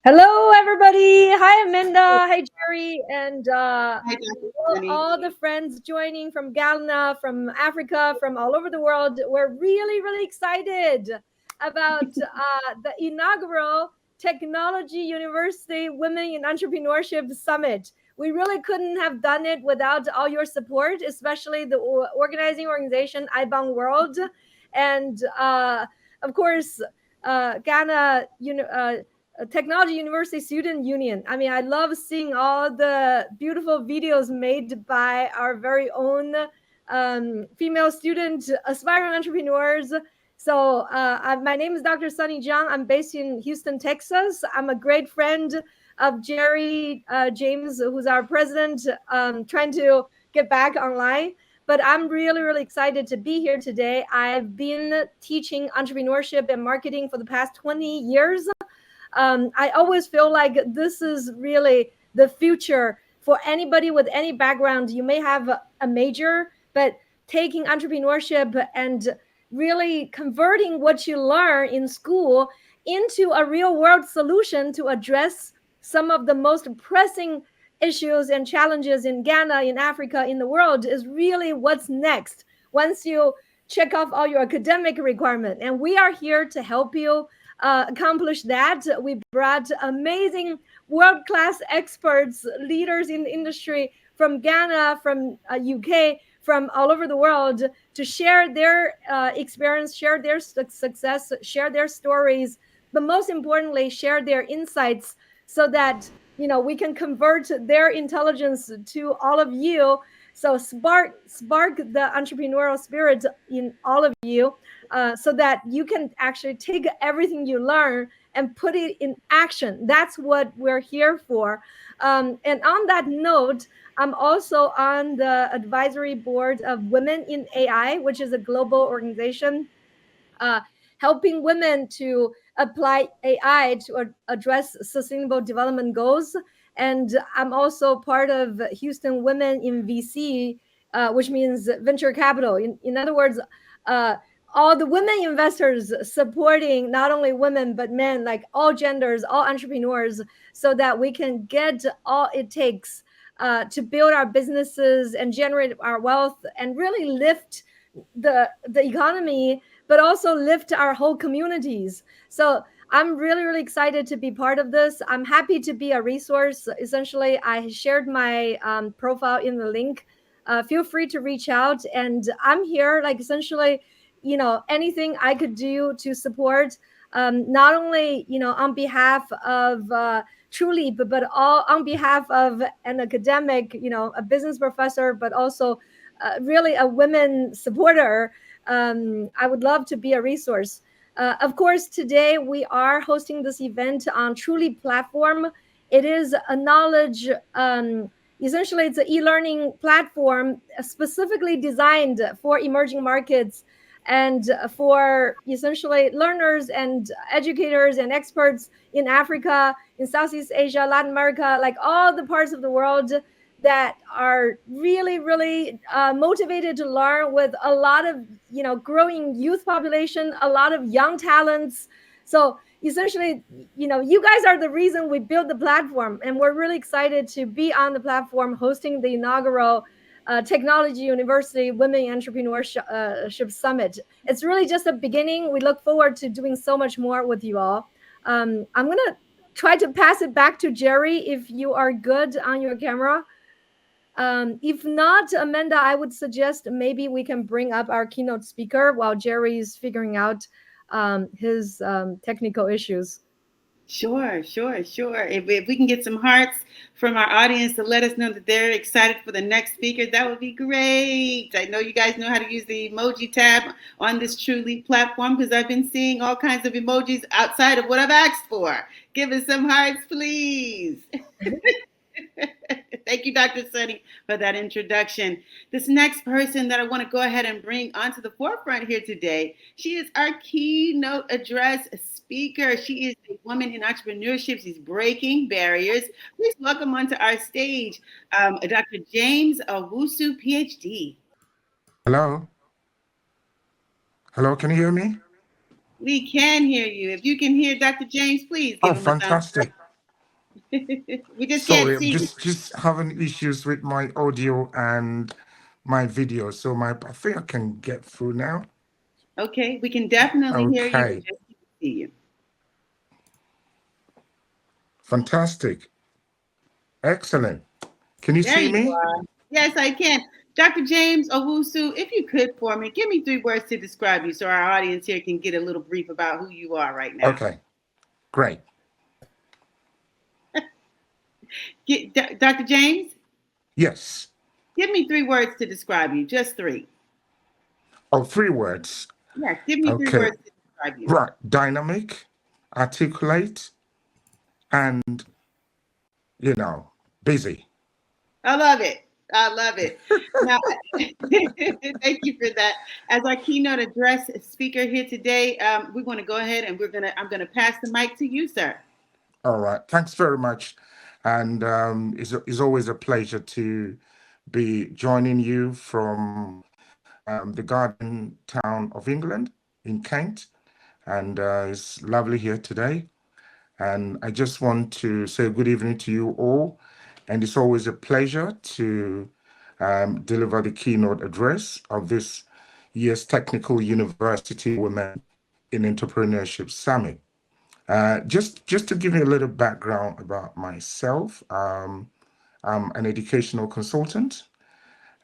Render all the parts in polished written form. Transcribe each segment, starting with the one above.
Hello, everybody. Hi, Amanda. Hi, Jerry. And Hi, Dr. Sunny. all the friends joining from Ghana, from Africa, from all over the world. We're really, really excited about the inaugural Technology University Women in Entrepreneurship Summit. We really couldn't have done it without all your support, especially the organizing organization, IBON World. And of course, Ghana, Technology University Student Union. I mean, I love seeing all the beautiful videos made by our very own female student aspiring entrepreneurs. So my name is Dr. Sunny Zhang. I'm based in Houston, Texas. I'm a great friend of Jerry James, who's our president, trying to get back online. But I'm really, really excited to be here today. I've been teaching entrepreneurship and marketing for the past 20 years. I always feel like this is really the future for anybody with any background. You may have a major, but taking entrepreneurship and really converting what you learn in school into a real world solution to address some of the most pressing issues and challenges in Ghana, in Africa, in the world is really what's next once you check off all your academic requirement. And we are here to help you accomplish that. We brought amazing world-class experts, leaders in the industry from Ghana, from UK, from all over the world to share their experience, share their success, share their stories, but most importantly, share their insights so that we can convert their intelligence to all of you. So spark the entrepreneurial spirit in all of you, so that you can actually take everything you learn and put it in action. That's what we're here for. And on that note, I'm also on the advisory board of Women in AI, which is a global organization helping women to apply AI to address sustainable development goals. And I'm also part of Houston Women in VC, which means venture capital. In other words, all the women investors supporting not only women, but men, like all genders, all entrepreneurs, so that we can get all it takes to build our businesses and generate our wealth and really lift the economy, but also lift our whole communities. So I'm really, really excited to be part of this. I'm happy to be a resource. Essentially, I shared my profile in the link. Feel free to reach out. And I'm here, like, essentially, anything I could do to support, not only, on behalf of TrueLeap, but all on behalf of an academic, a business professor, but also really a women supporter. I would love to be a resource. Of course, today we are hosting this event on TrueLeap platform. It is a knowledge, essentially it's an e-learning platform specifically designed for emerging markets and for essentially learners and educators and experts in Africa, in Southeast Asia, Latin America, like all the parts of the world that are really, really motivated to learn, with a lot of, growing youth population, a lot of young talents. So essentially, you guys are the reason we built the platform, and we're really excited to be on the platform hosting the inaugural Technology University Women Entrepreneurship Summit. It's really just a beginning. We look forward to doing so much more with you all. I'm going to try to pass it back to Jerry if you are good on your camera. If not, Amanda, I would suggest maybe we can bring up our keynote speaker while Jerry's figuring out his technical issues. Sure. If we can get some hearts from our audience to let us know that they're excited for the next speaker, that would be great. I know you guys know how to use the emoji tab on this TrueLeap platform, because I've been seeing all kinds of emojis outside of what I've asked for. Give us some hearts, please. Thank you, Dr. Sunny, for that introduction. This next person that I want to go ahead and bring onto the forefront here today, she is our keynote address speaker. She is a woman in entrepreneurship. She's breaking barriers. Please welcome onto our stage Dr. James Owusu, PhD. Hello? Hello, can you hear me? We can hear you. If you can hear Dr. James, please give him fantastic. We just can't Sorry, I'm see you. just having issues with my audio and my video. So I think I can get through now. Okay, we can definitely hear you. We Okay, just can't see you. fantastic, excellent. Can you There see you me? are. Yes, I can. Dr. James Owusu, if you could for me, give me 3 words to describe you so our audience here can get a little brief about who you are right now. Okay, great. Dr. James, Yes. give me 3 words to describe you. Just 3. Oh, 3 words. Yes, give me three Okay, words to describe you. right. Dynamic, articulate, and busy. I love it. I love it. Now, thank you for that. As our keynote address speaker here today, we're going to go ahead and I'm going to pass the mic to you, sir. All right. Thanks very much. And it's always a pleasure to be joining you from the garden town of England in Kent. And it's lovely here today. And I just want to say good evening to you all. And it's always a pleasure to deliver the keynote address of this year's Technical University Women in Entrepreneurship Summit. Just to give you a little background about myself, I'm an educational consultant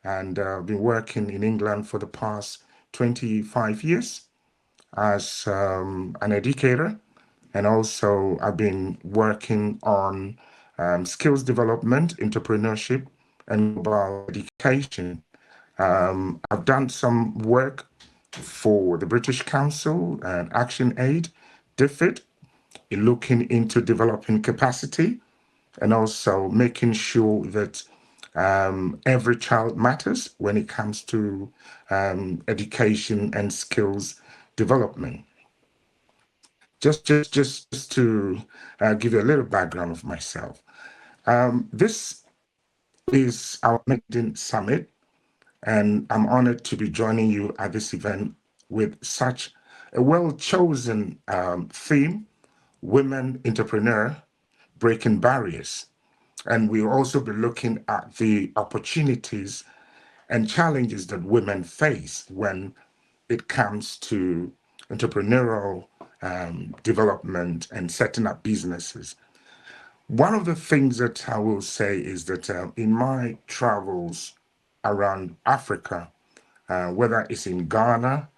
and I've been working in England for the past 25 years as an educator. And also, I've been working on skills development, entrepreneurship, and global education. I've done some work for the British Council and Action Aid, DFID, in looking into developing capacity and also making sure that every child matters when it comes to education and skills development. Just to give you a little background of myself. This is our maiden summit, and I'm honored to be joining you at this event with such a well-chosen theme, Women Entrepreneur, Breaking Barriers. And we'll also be looking at the opportunities and challenges that women face when it comes to entrepreneurial development and setting up businesses. One of the things that I will say is that in my travels around Africa, whether it's in Ghana,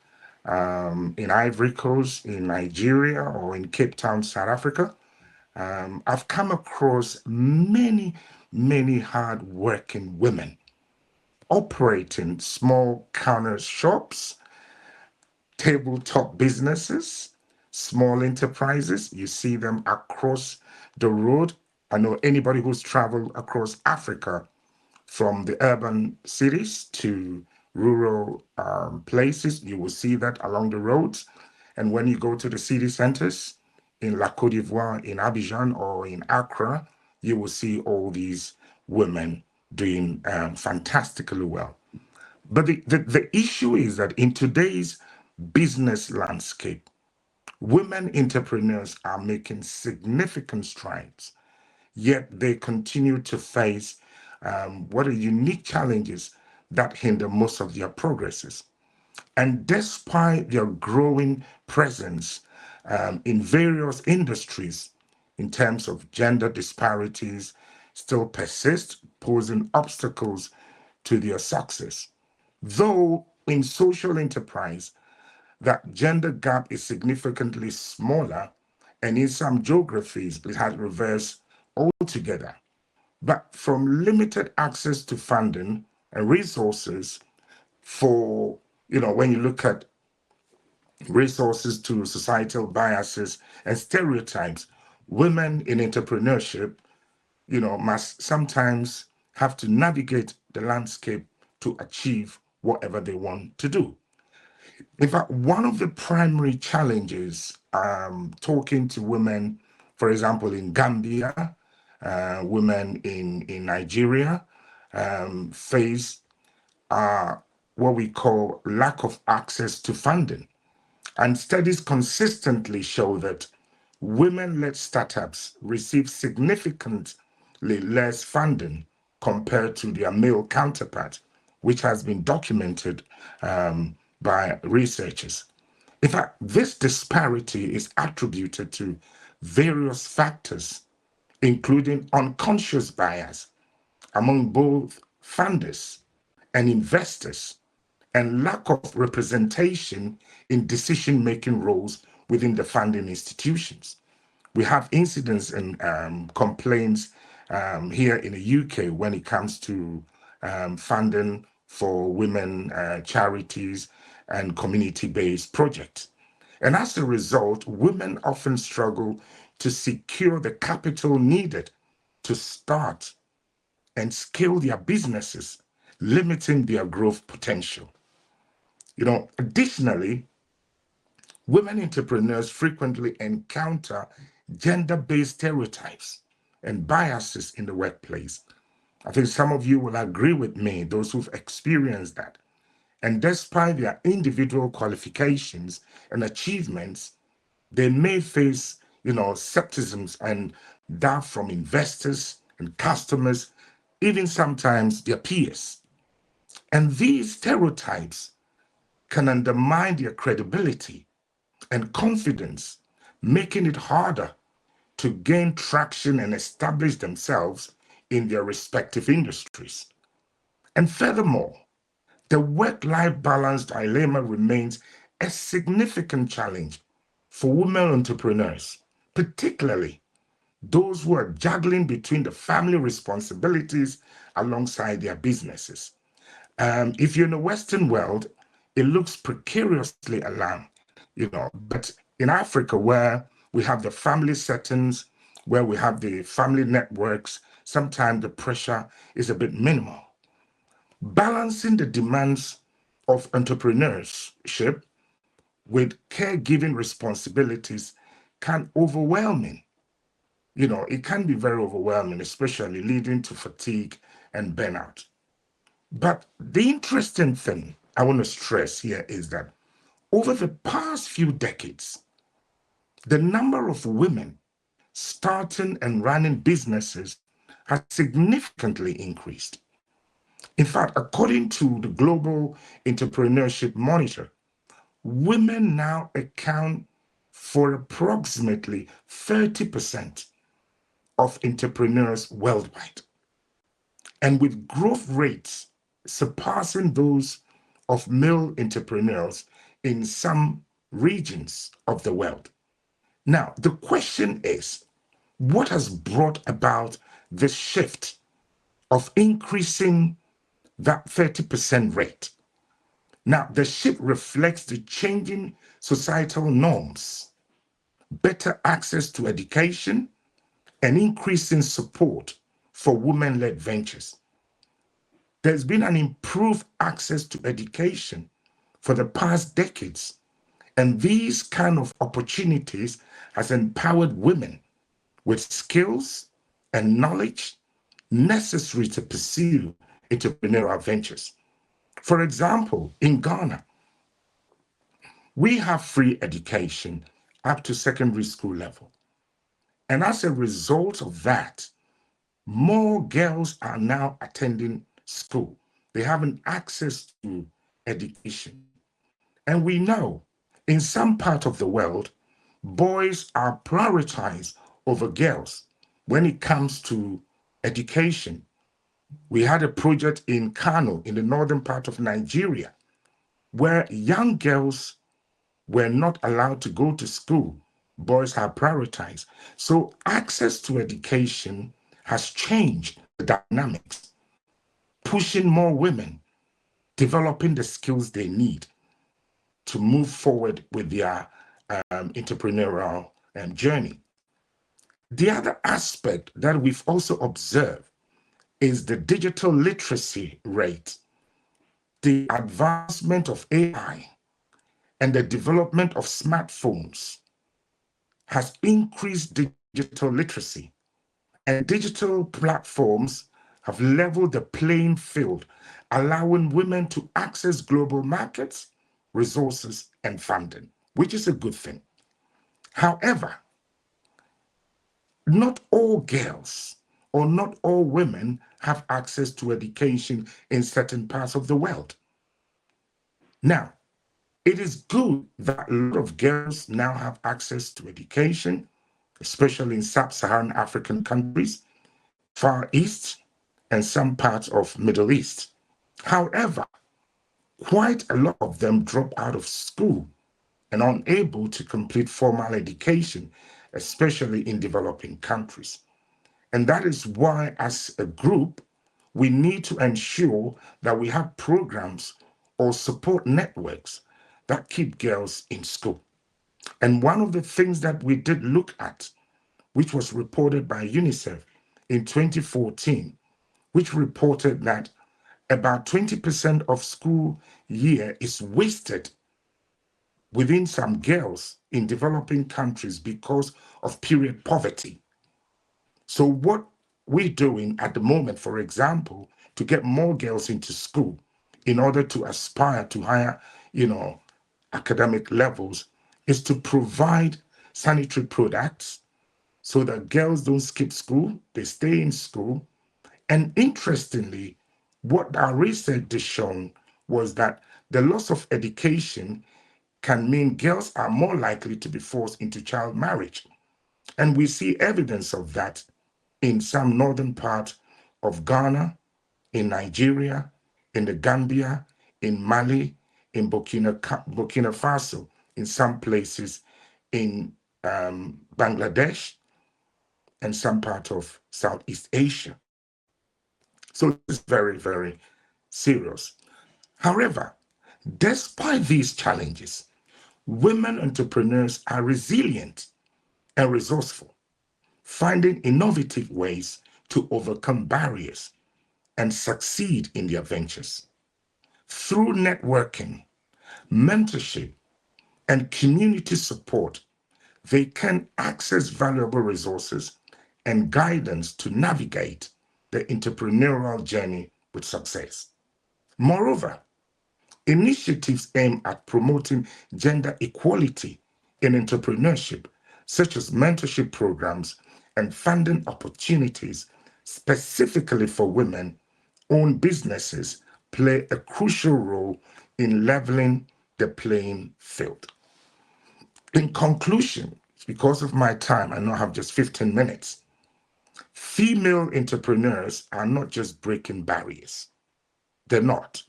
in Ivory Coast, in Nigeria, or in Cape Town, South Africa, I've come across many, many hard-working women operating small counter shops, tabletop businesses, small enterprises. You see them across the road. I know anybody who's traveled across Africa from the urban cities to rural places, you will see that along the roads. And when you go to the city centers in La Côte d'Ivoire, in Abidjan, or in Accra, you will see all these women doing fantastically well. But the issue is that in today's business landscape, women entrepreneurs are making significant strides, yet they continue to face what are unique challenges that hinder most of their progresses. And despite their growing presence in various industries, in terms of gender disparities, still persist, posing obstacles to their success. Though in social enterprise, that gender gap is significantly smaller, and in some geographies, it has reversed altogether. But from limited access to funding and resources for, when you look at resources to societal biases and stereotypes, women in entrepreneurship, must sometimes have to navigate the landscape to achieve whatever they want to do. In fact, one of the primary challenges talking to women, for example, in Gambia, women in Nigeria face what we call lack of access to funding. And studies consistently show that women-led startups receive significantly less funding compared to their male counterparts, which has been documented by researchers. In fact, this disparity is attributed to various factors, including unconscious bias among both funders and investors, and lack of representation in decision-making roles within the funding institutions. We have incidents and complaints here in the UK when it comes to funding for women charities and community-based projects. And as a result, women often struggle to secure the capital needed to start and scale their businesses, limiting their growth potential. Additionally, women entrepreneurs frequently encounter gender-based stereotypes and biases in the workplace. I think some of you will agree with me, those who've experienced that. And despite their individual qualifications and achievements, they may face, skepticism and doubt from investors and customers, even sometimes their peers. And these stereotypes can undermine their credibility and confidence, making it harder to gain traction and establish themselves in their respective industries. And furthermore, the work-life balance dilemma remains a significant challenge for women entrepreneurs, particularly those who are juggling between the family responsibilities alongside their businesses. If you're in the Western world, it looks precariously aligned, but in Africa, where we have the family settings, where we have the family networks, sometimes the pressure is a bit minimal. Balancing the demands of entrepreneurship with caregiving responsibilities can overwhelming. It can be very overwhelming, especially leading to fatigue and burnout. But the interesting thing I want to stress here is that over the past few decades, the number of women starting and running businesses has significantly increased. In fact, according to the Global Entrepreneurship Monitor, women now account for approximately 30% of entrepreneurs worldwide. And with growth rates surpassing those of male entrepreneurs in some regions of the world. Now, the question is, what has brought about this shift of increasing that 30% rate? Now, the shift reflects the changing societal norms, better access to education, and increasing support for women-led ventures. There's been an improved access to education for the past decades, and these kind of opportunities has empowered women with skills and knowledge necessary to pursue entrepreneurial ventures. For example, in Ghana, we have free education up to secondary school level. And as a result of that, more girls are now attending school. They have access to education. And we know in some part of the world, boys are prioritized over girls when it comes to education. We had a project in Kano, in the northern part of Nigeria, where young girls were not allowed to go to school. Boys are prioritized. So access to education has changed the dynamics, pushing more women, developing the skills they need to move forward with their entrepreneurial journey. The other aspect that we've also observed is the digital literacy rate. The advancement of AI and the development of smartphones has increased digital literacy, and digital platforms have leveled the playing field, allowing women to access global markets, resources, and funding, which is a good thing. However, not all girls or not all women have access to education in certain parts of the world. Now, it is good that a lot of girls now have access to education, especially in sub-Saharan African countries, Far East, and some parts of Middle East. However, quite a lot of them drop out of school and are unable to complete formal education, especially in developing countries. And that is why, as a group, we need to ensure that we have programs or support networks that keep girls in school. And one of the things that we did look at, which was reported by UNICEF in 2014, which reported that about 20% of school year is wasted within some girls in developing countries because of period poverty. So what we're doing at the moment, for example, to get more girls into school in order to aspire to higher, academic levels, is to provide sanitary products so that girls don't skip school, they stay in school. And interestingly, what our research has shown was that the loss of education can mean girls are more likely to be forced into child marriage. And we see evidence of that in some northern part of Ghana, in Nigeria, in the Gambia, in Mali, in Burkina Faso, in some places in Bangladesh, and some part of Southeast Asia. So this is very, very serious. However, despite these challenges, women entrepreneurs are resilient and resourceful, finding innovative ways to overcome barriers and succeed in their ventures. Through networking, mentorship, and community support, they can access valuable resources and guidance to navigate the entrepreneurial journey with success. Moreover, initiatives aimed at promoting gender equality in entrepreneurship, such as mentorship programs and funding opportunities specifically for women-owned businesses, play a crucial role in leveling the playing field. In conclusion, because of my time, I now have just 15 minutes. Female entrepreneurs are not just breaking barriers. They're not.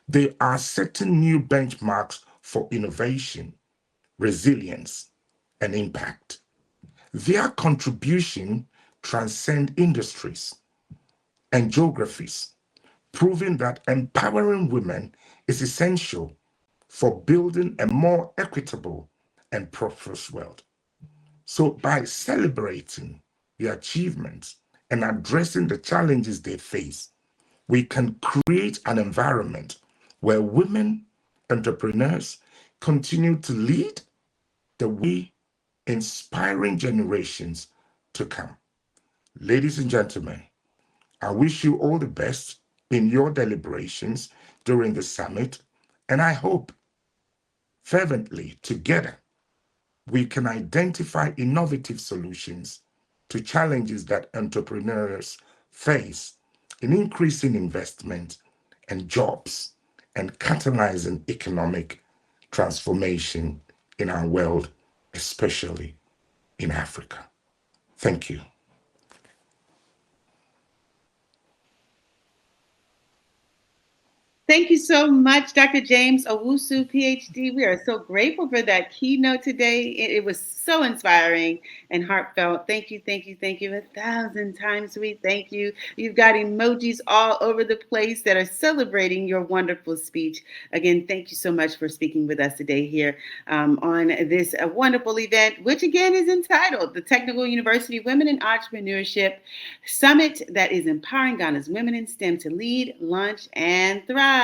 They are setting new benchmarks for innovation, resilience, and impact. Their contribution transcends industries and geographies, proving that empowering women is essential for building a more equitable and prosperous world. So by celebrating the achievements and addressing the challenges they face, we can create an environment where women entrepreneurs continue to lead the way, inspiring generations to come. Ladies and gentlemen, I wish you all the best in your deliberations during the summit, and I hope fervently together we can identify innovative solutions to challenges that entrepreneurs face in increasing investment and jobs and catalyzing economic transformation in our world, especially in Africa. Thank you. Thank you so much, Dr. James Owusu, PhD. We are so grateful for that keynote today. It was so inspiring and heartfelt. Thank you, thank you, thank you 1,000 times. We thank you. You've got emojis all over the place that are celebrating your wonderful speech. Again, thank you so much for speaking with us today here on this wonderful event, which again is entitled the Technical University Women in Entrepreneurship Summit that is empowering Ghana's women in STEM to lead, launch, and thrive.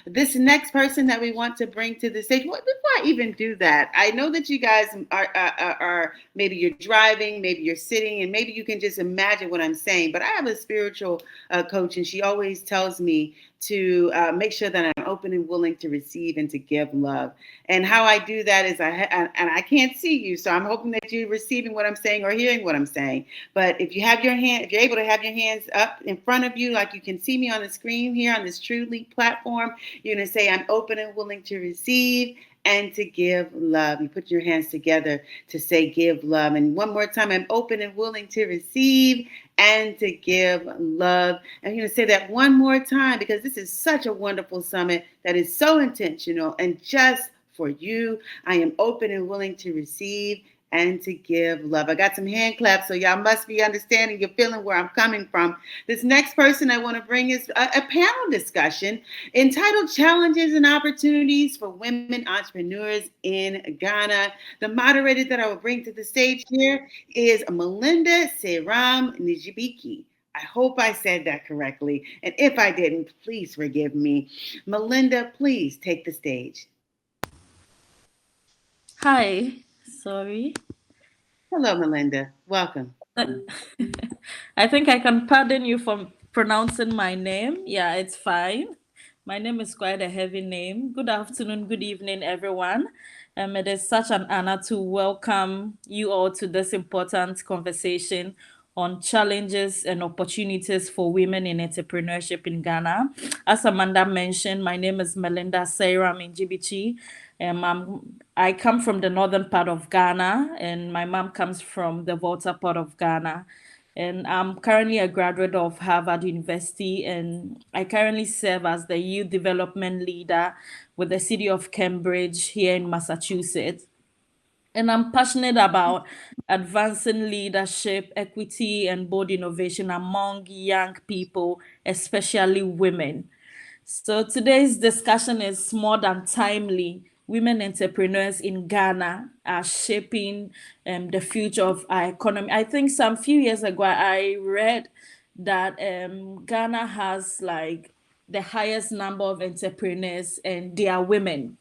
This next person that we want to bring to the stage, well, before I even do that, I know that you guys are maybe you're driving, maybe you're sitting, and maybe you can just imagine what I'm saying. But I have a spiritual coach, and she always tells me to make sure that I'm open and willing to receive and to give love. And how I do that is I can't see you, so I'm hoping that you're receiving what I'm saying or hearing what I'm saying. But if you're able to have your hands up in front of you, like you can see me on the screen here on this TrueLeap platform, you're going to say, I'm open and willing to receive and to give love. You put your hands together to say give love. And one more time, I'm open and willing to receive and to give love. And I'm going to say that one more time because this is such a wonderful summit that is so intentional and just for you. I am open and willing to receive and to give love. I got some hand claps, so y'all must be understanding, you're feeling where I'm coming from. This next person I want to bring is a panel discussion entitled Challenges and Opportunities for Women Entrepreneurs in Ghana. The moderator that I will bring to the stage here is Melinda Kyerematen-Debrah. I hope I said that correctly, and if I didn't, please forgive me. Melinda, please take the stage. Hi, sorry. Hello, Melinda. Welcome. I think I can pardon you for pronouncing my name. Yeah, it's fine. My name is quite a heavy name. Good afternoon, good evening, everyone. It is such an honor to welcome you all to this important conversation on challenges and opportunities for women in entrepreneurship in Ghana. As Amanda mentioned, my name is Melinda Kyerematen-Debrah. I come from the northern part of Ghana, and my mom comes from the Volta part of Ghana. And I'm currently a graduate of Harvard University, and I currently serve as the youth development leader with the city of Cambridge here in Massachusetts. And I'm passionate about advancing leadership, equity, and bold innovation among young people, especially women. So today's discussion is more than timely. Women entrepreneurs in Ghana are shaping the future of our economy. I think some few years ago, I read that Ghana has like the highest number of entrepreneurs and they are women.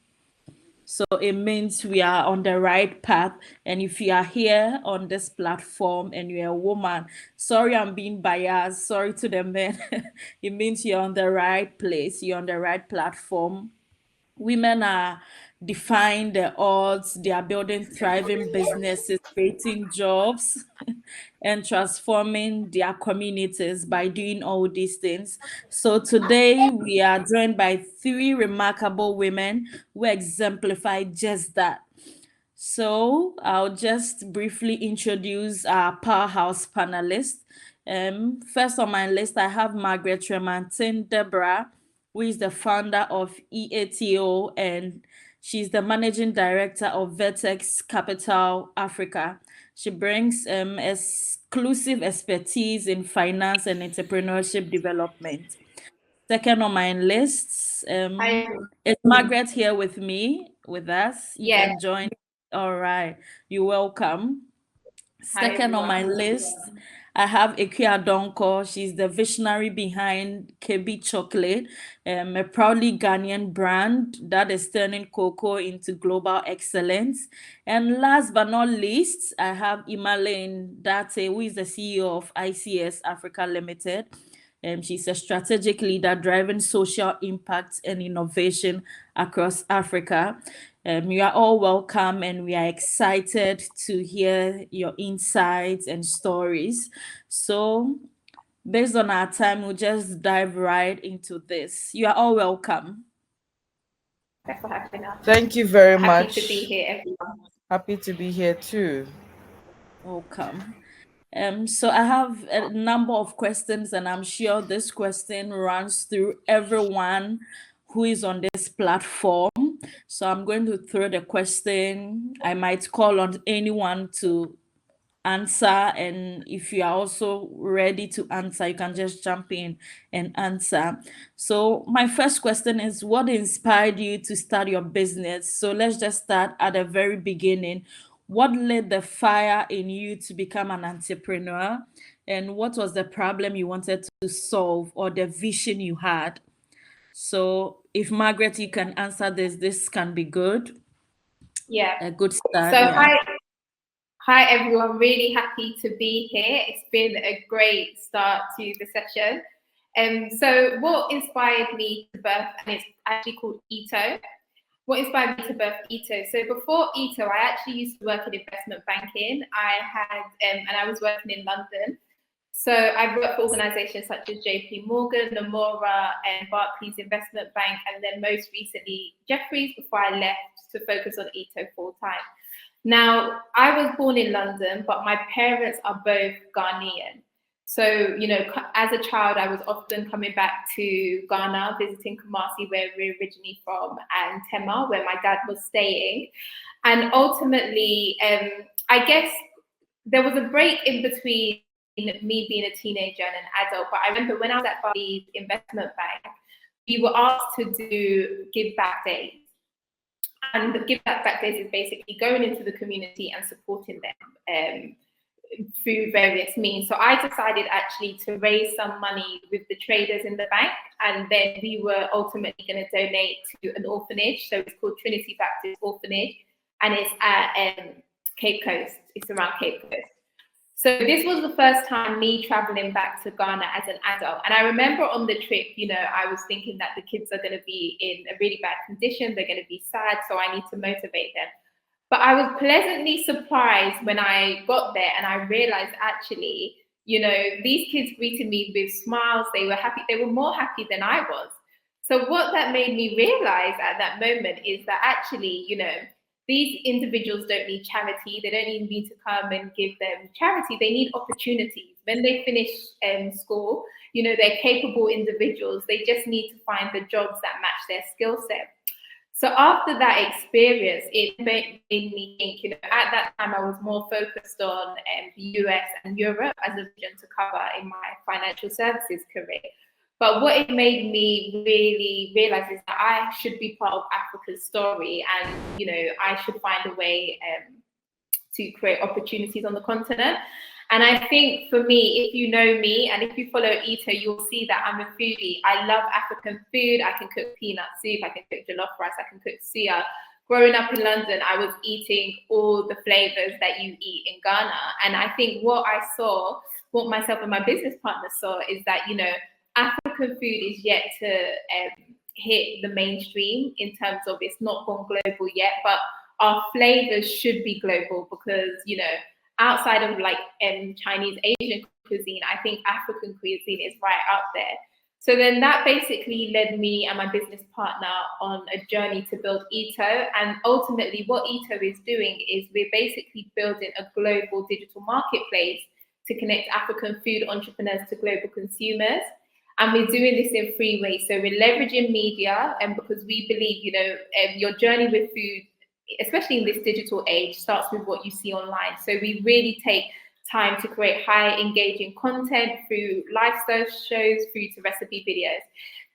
So it means we are on the right path. And if you are here on this platform and you're a woman, sorry I'm being biased, sorry to the men. It means you're on the right place, you're on the right platform. Women are defying the odds, they are building thriving businesses, creating jobs, and transforming their communities by doing all these things. So today we are joined by three remarkable women who exemplify just that. So I'll just briefly introduce our powerhouse panelists. First on my list, I have Margaret Kyerematen-Debrah, who is the founder of EATO, and she's the managing director of Vertex Capital Africa. She brings exclusive expertise in finance and entrepreneurship development. Second on my list, is Margaret here with me, with us? You can join. All right, you're welcome. Second on my list, I have Akua Donkor. She's the visionary behind Kebi Chocolate, a proudly Ghanaian brand that is turning cocoa into global excellence. And last but not least, I have Emmaline Datey, who is the CEO of ICS Africa Limited. She's a strategic leader driving social impact and innovation across Africa. You are all welcome, and we are excited to hear your insights and stories. So, based on our time, we'll just dive right into this. You are all welcome. Thanks for having us. Thank you very much. Happy to be here, everyone. Happy to be here too. Welcome. So I have a number of questions, and I'm sure this question runs through everyone who is on this platform. So I'm going to throw the question. I might call on anyone to answer, and if you are also ready to answer, you can just jump in and answer. So my first question is, what inspired you to start your business? So let's just start at the very beginning. What lit the fire in you to become an entrepreneur? And what was the problem you wanted to solve or the vision you had? So if Margaret, you can answer this can be good. Yeah. A good start. So yeah. Hi everyone, really happy to be here. It's been a great start to the session. So what inspired me to birth, and it's actually called Ito. What inspired me to birth Ito? So before Ito, I actually used to work in investment banking. I had, and I was working in London. So I worked for organizations such as JP Morgan, Nomura, and Barclays Investment Bank, and then most recently Jefferies before I left to focus on Ito full time. Now, I was born in London, but my parents are both Ghanaian. So, you know, as a child, I was often coming back to Ghana, visiting Kumasi, where we're originally from, and Tema, where my dad was staying. And ultimately, I guess there was a break in between me being a teenager and an adult. But I remember when I was at Barclays Investment Bank, we were asked to do give back days. And the give back days is basically going into the community and supporting them through various means. So I decided actually to raise some money with the traders in the bank, and then we were ultimately going to donate to an orphanage. So it's called Trinity Baptist Orphanage, and it's at Cape Coast. It's around Cape Coast. So this was the first time me traveling back to Ghana as an adult. And I remember on the trip, you know, I was thinking that the kids are going to be in a really bad condition. They're going to be sad. So I need to motivate them. But I was pleasantly surprised when I got there and I realized actually, you know, these kids greeted me with smiles. They were happy. They were more happy than I was. So what that made me realize at that moment is that actually, you know, these individuals don't need charity. They don't even need to come and give them charity. They need opportunities. When they finish school, you know, they're capable individuals. They just need to find the jobs that match their skill set. So after that experience, it made me think, you know, at that time I was more focused on the US and Europe as a region to cover in my financial services career. But what it made me really realize is that I should be part of Africa's story, and you know, I should find a way to create opportunities on the continent. And I think for me, if you know me and if you follow Ito, you'll see that I'm a foodie. I love African food. I can cook peanut soup. I can cook jollof rice. I can cook suya. Growing up in London, I was eating all the flavors that you eat in Ghana. And I think what I saw, what myself and my business partner saw, is that, you know, African food is yet to hit the mainstream in terms of it's not gone global yet, but our flavors should be global because, you know, outside of like Chinese, Asian cuisine, I think African cuisine is right up there. So then that basically led me and my business partner on a journey to build Ito. And ultimately what Ito is doing is we're basically building a global digital marketplace to connect African food entrepreneurs to global consumers. And we're doing this in 3 ways. So we're leveraging media, and because we believe, you know, your journey with food, especially in this digital age, starts with what you see online. So we really take time to create high engaging content through lifestyle shows, through to recipe videos.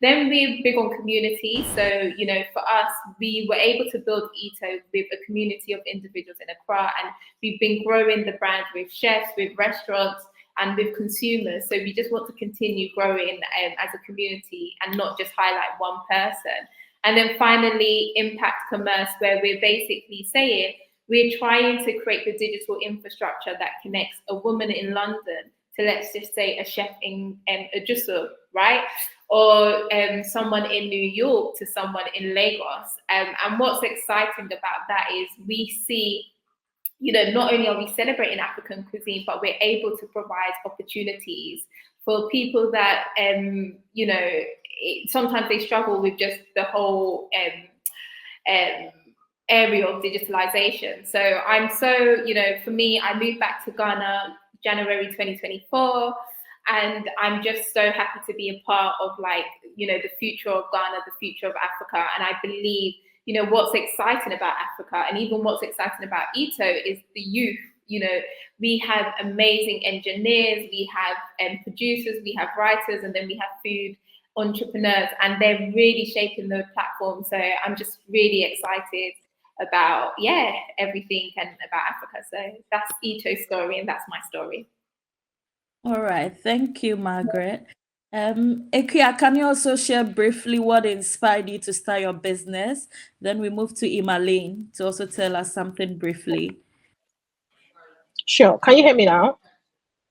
Then we're big on community. So, you know, for us, we were able to build Ito with a community of individuals in Akua, and we've been growing the brand with chefs, with restaurants, and with consumers. So we just want to continue growing as a community and not just highlight one person. And then finally, impact commerce, where we're basically saying we're trying to create the digital infrastructure that connects a woman in London to, let's just say, a chef in Owusu, right? Or someone in New York to someone in Lagos. And what's exciting about that is we see, you know, not only are we celebrating African cuisine, but we're able to provide opportunities for people that, you know, sometimes they struggle with just the whole area of digitalization. So I'm so, you know, for me, I moved back to Ghana January 2024, and I'm just so happy to be a part of, like, you know, the future of Ghana, the future of Africa. And I believe, you know, what's exciting about Africa, and even what's exciting about Ito, is the youth. You know, we have amazing engineers, we have producers, we have writers, and then we have food entrepreneurs, and they're really shaping the platform. So I'm just really excited about, yeah, everything and about Africa. So that's Ito's story, and that's my story. All right, thank you, Margaret. Akua, can you also share briefly what inspired you to start your business? Then we move to Emmaline to also tell us something briefly. Sure. Can you hear me now?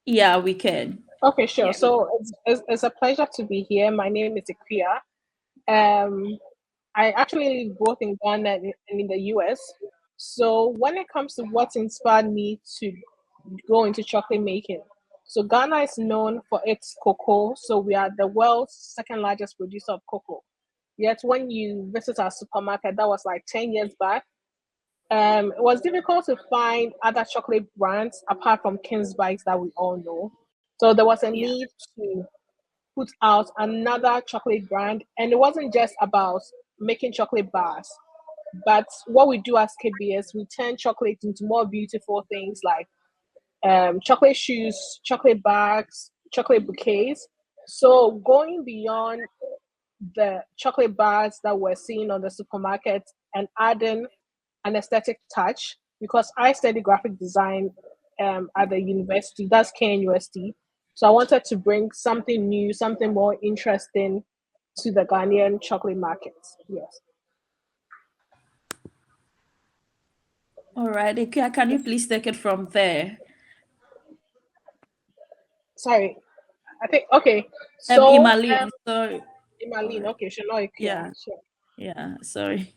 Yeah, we can. Okay, sure. Yeah. So it's a pleasure to be here. My name is Akua. I actually live both in Ghana and in the US. So when it comes to what inspired me to go into chocolate making, so Ghana is known for its cocoa. So we are the world's second largest producer of cocoa. Yet when you visit our supermarket, that was like 10 years back, it was difficult to find other chocolate brands apart from King's Bites that we all know. So there was a Yeah. need to put out another chocolate brand, and it wasn't just about making chocolate bars, but what we do as KBS, we turn chocolate into more beautiful things like chocolate shoes, chocolate bags, chocolate bouquets. So going beyond the chocolate bars that we're seeing on the supermarket and adding an aesthetic touch, because I study graphic design at the university, that's KNUST. So I wanted to bring something new, something more interesting to the Ghanaian chocolate market. Yes. All right, Akua, can you please take it from there? Sorry. I think, okay. So, Emmaline, sorry. Emmaline, okay, sure, no, Yeah, sure. yeah, sorry.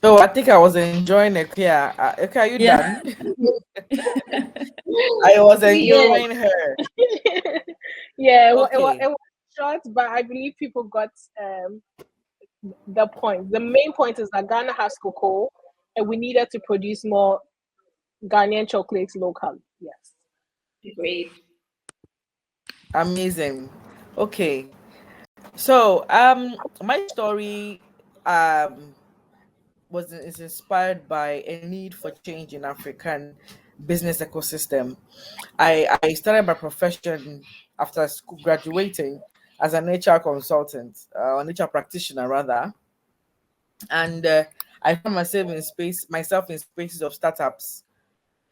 Oh, I think I was enjoying Akua. Akua, are you Yeah. done? I was Yeah. enjoying her. Yeah, Okay. it was short, but I believe people got the point. The main point is that Ghana has cocoa, and we needed to produce more Ghanaian chocolates locally. Yes. Agreed. Amazing. Okay. So, my story is inspired by a need for change in African business ecosystem. I started my profession after school graduating as an HR consultant, an HR practitioner rather, and I found myself in spaces of startups,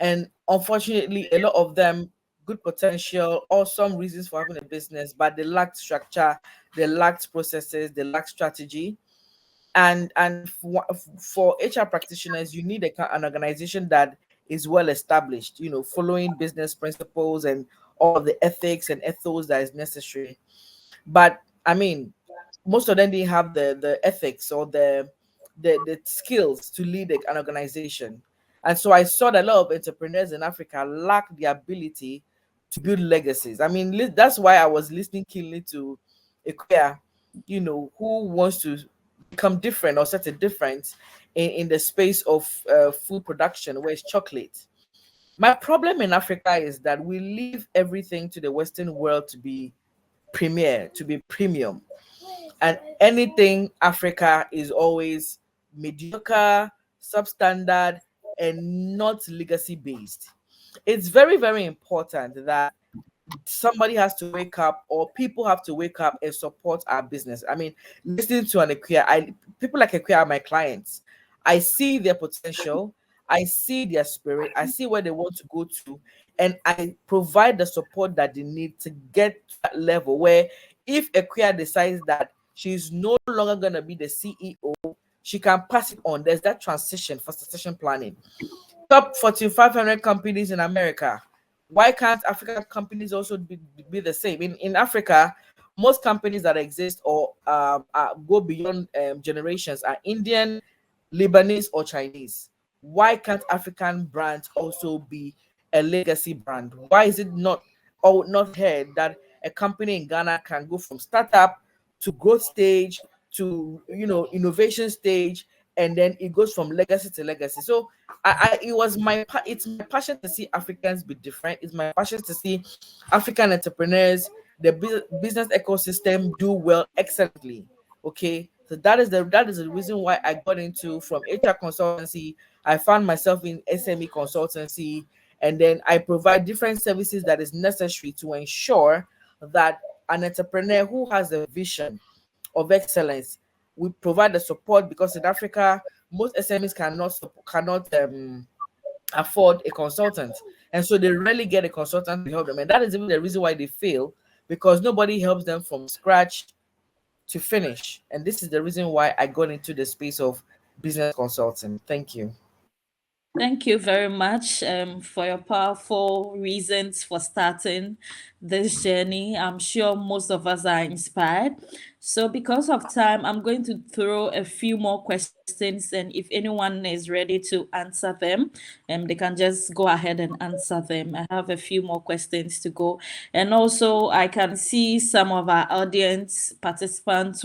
and unfortunately, a lot of them good potential, awesome reasons for having a business, but they lacked structure, they lacked processes, they lacked strategy, and for HR practitioners, you need an organization that is well established, following business principles and all of the ethics and ethos that is necessary. But I mean, most of them didn't have the ethics or the skills to lead an organization. And so I saw that a lot of entrepreneurs in Africa lack the ability to build legacies. I mean, that's why I was listening keenly to Akua, who wants to become different or set a difference in the space of food production, where it's chocolate. My problem in Africa is that we leave everything to the Western world to be premier, to be premium. And anything Africa is always mediocre, substandard, and not legacy based. It's very, very important that somebody has to wake up, or people have to wake up and support our business. I mean, listening to an Akua, people like Akua are my clients. I see their potential, I see their spirit, I see where they want to go to, and I provide the support that they need to get to that level where if Akua decides that she's no longer going to be the CEO, she can pass it on. There's that transition for succession planning. Top Fortune 500 companies in America. Why can't African companies also be the same? In Africa, most companies that exist or go beyond generations are Indian, Lebanese, or Chinese. Why can't African brands also be a legacy brand? Why is it not heard that a company in Ghana can go from startup to growth stage to innovation stage, and then it goes from legacy to legacy? So it's my passion to see Africans be different. It's my passion to see African entrepreneurs, the business ecosystem do well excellently. Okay, so that is the reason why I got into from HR consultancy. I found myself in SME consultancy, and then I provide different services that is necessary to ensure that an entrepreneur who has a vision of excellence, we provide the support, because in Africa most SMEs cannot afford a consultant, and so they rarely get a consultant to help them, and that is even the reason why they fail, because nobody helps them from scratch to finish. And this is the reason why I got into the space of business consulting. Thank you. Thank you very much for your powerful reasons for starting this journey. I'm sure most of us are inspired. So, because of time, I'm going to throw a few more questions, and if anyone is ready to answer them, they can just go ahead and answer them. I have a few more questions to go, and also I can see some of our audience participants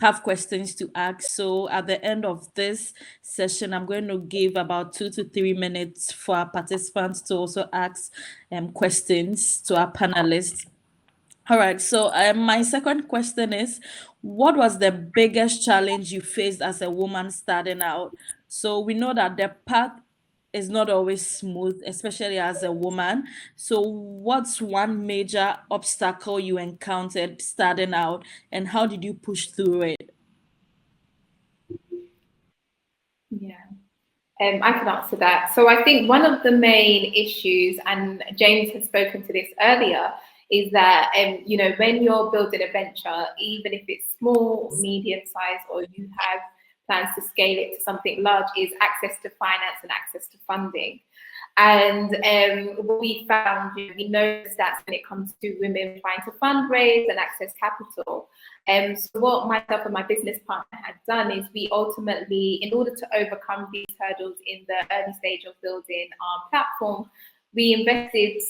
have questions to ask. So at the end of this session, I'm going to give about 2 to 3 minutes for our participants to also ask questions to our panelists. All right. So my second question is, what was the biggest challenge you faced as a woman starting out? So we know that the path is not always smooth, especially as a woman. So what's one major obstacle you encountered starting out, and how did you push through it? Yeah. I can answer that. So I think one of the main issues, and James has spoken to this earlier, is that when you're building a venture, even if it's small, medium size, or you have plans to scale it to something large, is access to finance and access to funding. And what we found, we know stats when it comes to women trying to fundraise and access capital. So what myself and my business partner had done is we ultimately, in order to overcome these hurdles in the early stage of building our platform, we invested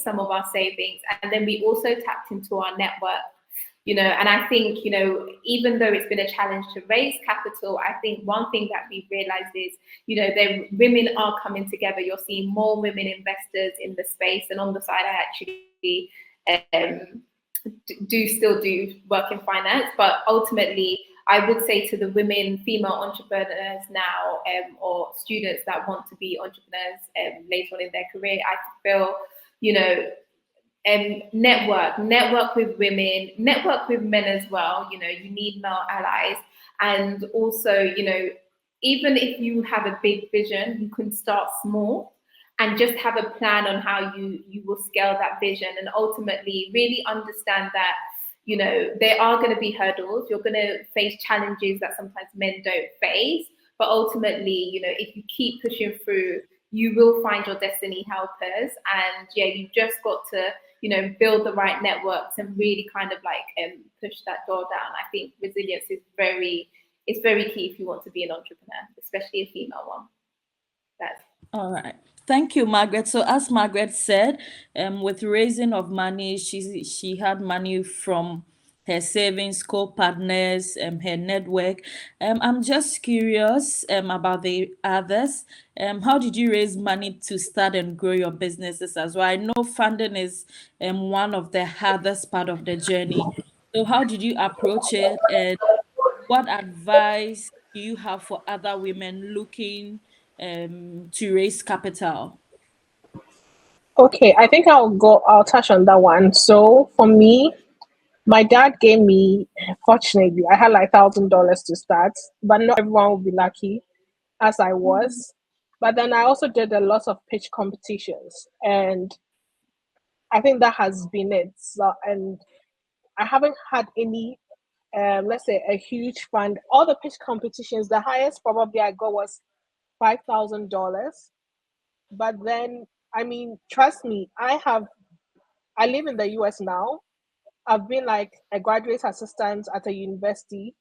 some of our savings, and then we also tapped into our network. And I think, even though it's been a challenge to raise capital, I think one thing that we've realized is, women are coming together. You're seeing more women investors in the space. And on the side, I actually still do work in finance. But ultimately, I would say to the female entrepreneurs now, or students that want to be entrepreneurs later on in their career, I feel, network with women, network with men as well. You need male allies. And also, even if you have a big vision, you can start small and just have a plan on how you will scale that vision, and ultimately really understand that, there are going to be hurdles. You're going to face challenges that sometimes men don't face. But ultimately, if you keep pushing through, you will find your destiny helpers. And you just got to, build the right networks and really kind of push that door down. I think resilience is very key if you want to be an entrepreneur, especially a female one. That's all right. Thank you, Margaret. So as Margaret said, with raising of money, she had money from her savings, co-partners, her network. I'm just curious about the others. How did you raise money to start and grow your businesses as well? I know funding is one of the hardest part of the journey. So how did you approach it, and what advice do you have for other women looking to raise capital? Okay, I think I'll touch on that one. So for me, my dad gave me, fortunately, I had like $1,000 to start, but not everyone will be lucky as I was. But then I also did a lot of pitch competitions, and I think that has been it. So, and I haven't had any, let's say, a huge fund. All the pitch competitions, the highest probably I got was $5,000. But then, I mean, trust me, I live in the US now. I've been like a graduate assistant at a university,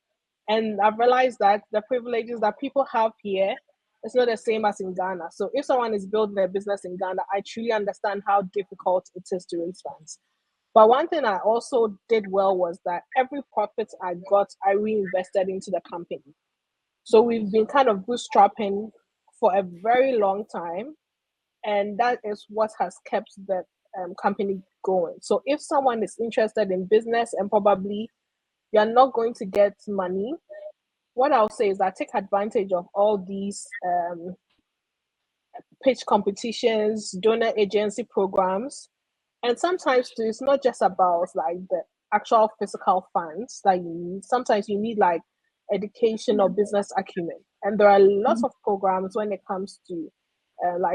and I've realized that the privileges that people have here is not the same as in Ghana. So if someone is building a business in Ghana, I truly understand how difficult it is to raise funds. But one thing I also did well was that every profit I got, I reinvested into the company. So we've been kind of bootstrapping for a very long time, and that is what has kept the company going. So if someone is interested in business and probably you're not going to get money, what I'll say is that take advantage of all these pitch competitions, donor agency programs. And sometimes too, it's not just about like the actual physical funds that you need. Sometimes you need like education or business acumen. And there are lots of programs when it comes to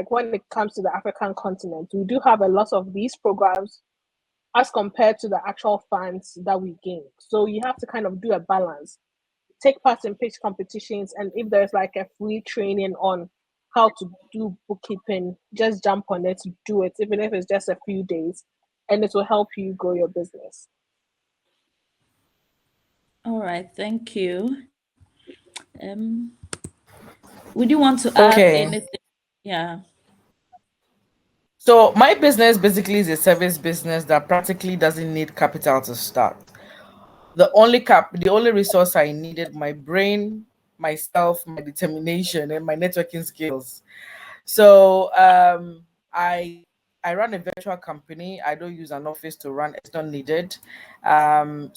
when it comes to the African continent. We do have a lot of these programs as compared to the actual funds that we gain. So you have to kind of do a balance. Take part in pitch competitions, and if there's like a free training on how to do bookkeeping, just jump on it, do it, even if it's just a few days, and it will help you grow your business. All right, thank you. Would you want to add Okay. anything? Yeah. So my business basically is a service business that practically doesn't need capital to start. The only resource I needed, my brain, myself, my determination, and my networking skills. So I run a virtual company. I don't use an office to run. It's not needed. But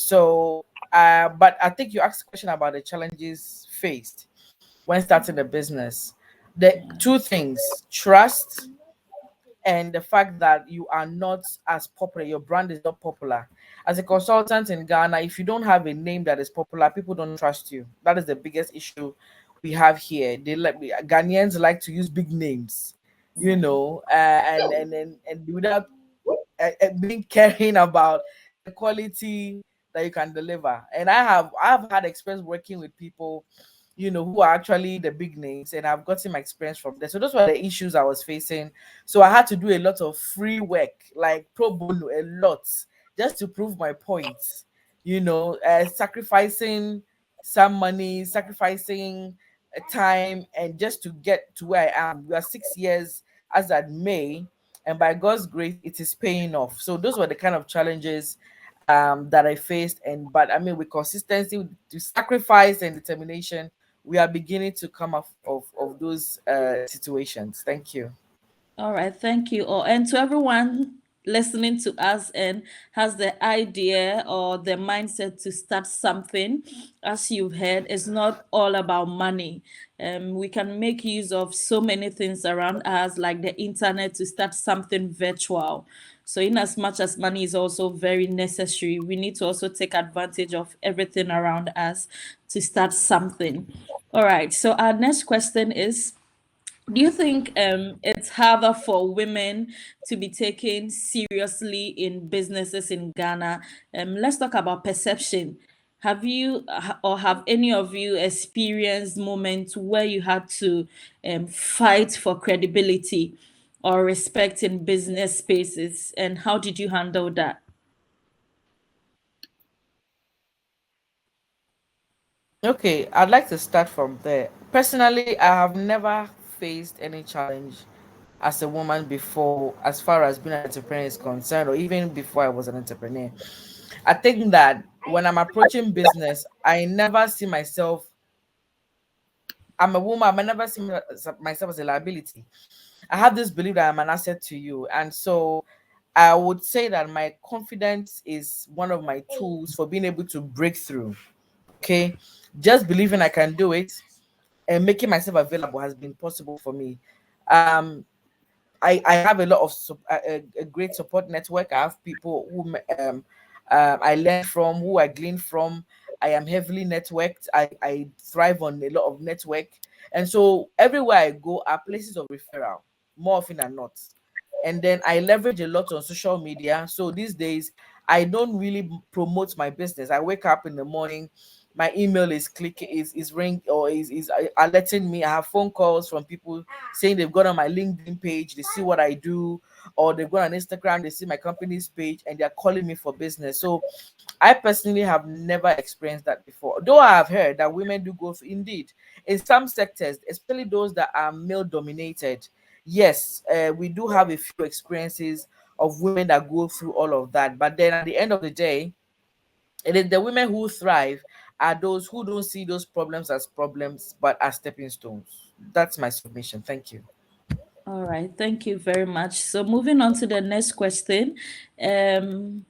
I think you asked a question about the challenges faced when starting a business. The Yeah. two things: trust and the fact that you are not as popular, your brand is not popular. As a consultant in Ghana, if you don't have a name that is popular, people don't trust you. That is the biggest issue we have here. Ghanaians like to use big names, and without being caring about the quality that you can deliver. And I've had experience working with people, who are actually the big names, and I've gotten my experience from there. So those were the issues I was facing. So I had to do a lot of free work, like pro bono, a lot, just to prove my points. Sacrificing some money, sacrificing time, and just to get to where I am. We are 6 years as at May, and by God's grace, it is paying off. So those were the kind of challenges that I faced, but I mean, with consistency, with sacrifice and determination, we are beginning to come off of those situations. Thank you. All right, thank you. Oh, and to everyone listening to us and has the idea or the mindset to start something, as you've heard, it's not all about money. We can make use of so many things around us, like the internet, to start something virtual. So, in as much as money is also very necessary, we need to also take advantage of everything around us to start something. All right. So, our next question is, do you think it's harder for women to be taken seriously in businesses in Ghana? Let's talk about perception. Have you or have any of you experienced moments where you had to fight for credibility or respect in business spaces? And how did you handle that? Okay, I'd like to start from there. Personally, I have never faced any challenge as a woman before, as far as being an entrepreneur is concerned, or even before I was an entrepreneur. I think that when I'm approaching business, I never see myself. I'm a woman. I never see myself as a liability. I have this belief that I'm an asset to you, and so I would say that my confidence is one of my tools for being able to break through. Okay, just believing I can do it and making myself available has been possible for me. Um, I have a lot of a great support network. I have people who I learn from, who I glean from. I am heavily networked. I thrive on a lot of network, and so everywhere I go are places of referral more often than not. And then I leverage a lot on social media. So these days I don't really promote my business. I wake up in the morning, my email is clicking, is ring, or is alerting me. I have phone calls from people saying they've gone on my LinkedIn page, they see what I do, or they've gone on Instagram, they see my company's page, and they're calling me for business. So I personally have never experienced that before. Though I have heard that women do go through, indeed, in some sectors, especially those that are male dominated. Yes, we do have a few experiences of women that go through all of that. But then at the end of the day, it is the women who thrive are those who don't see those problems as problems, but as stepping stones. That's my submission. Thank you. All right, thank you very much. So moving on to the next question. Um,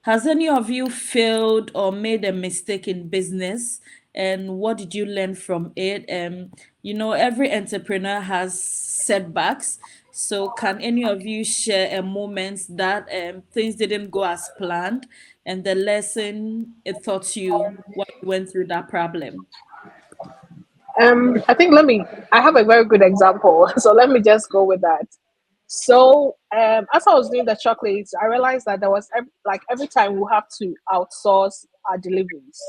Has any of you failed or made a mistake in business? And what did you learn from it? Every entrepreneur has setbacks. So, can any of you share a moment that things didn't go as planned and the lesson it taught you when you went through that problem? I think I have a very good example. So let me just go with that. So as I was doing the chocolates, I realized that there was every time we have to outsource our deliveries.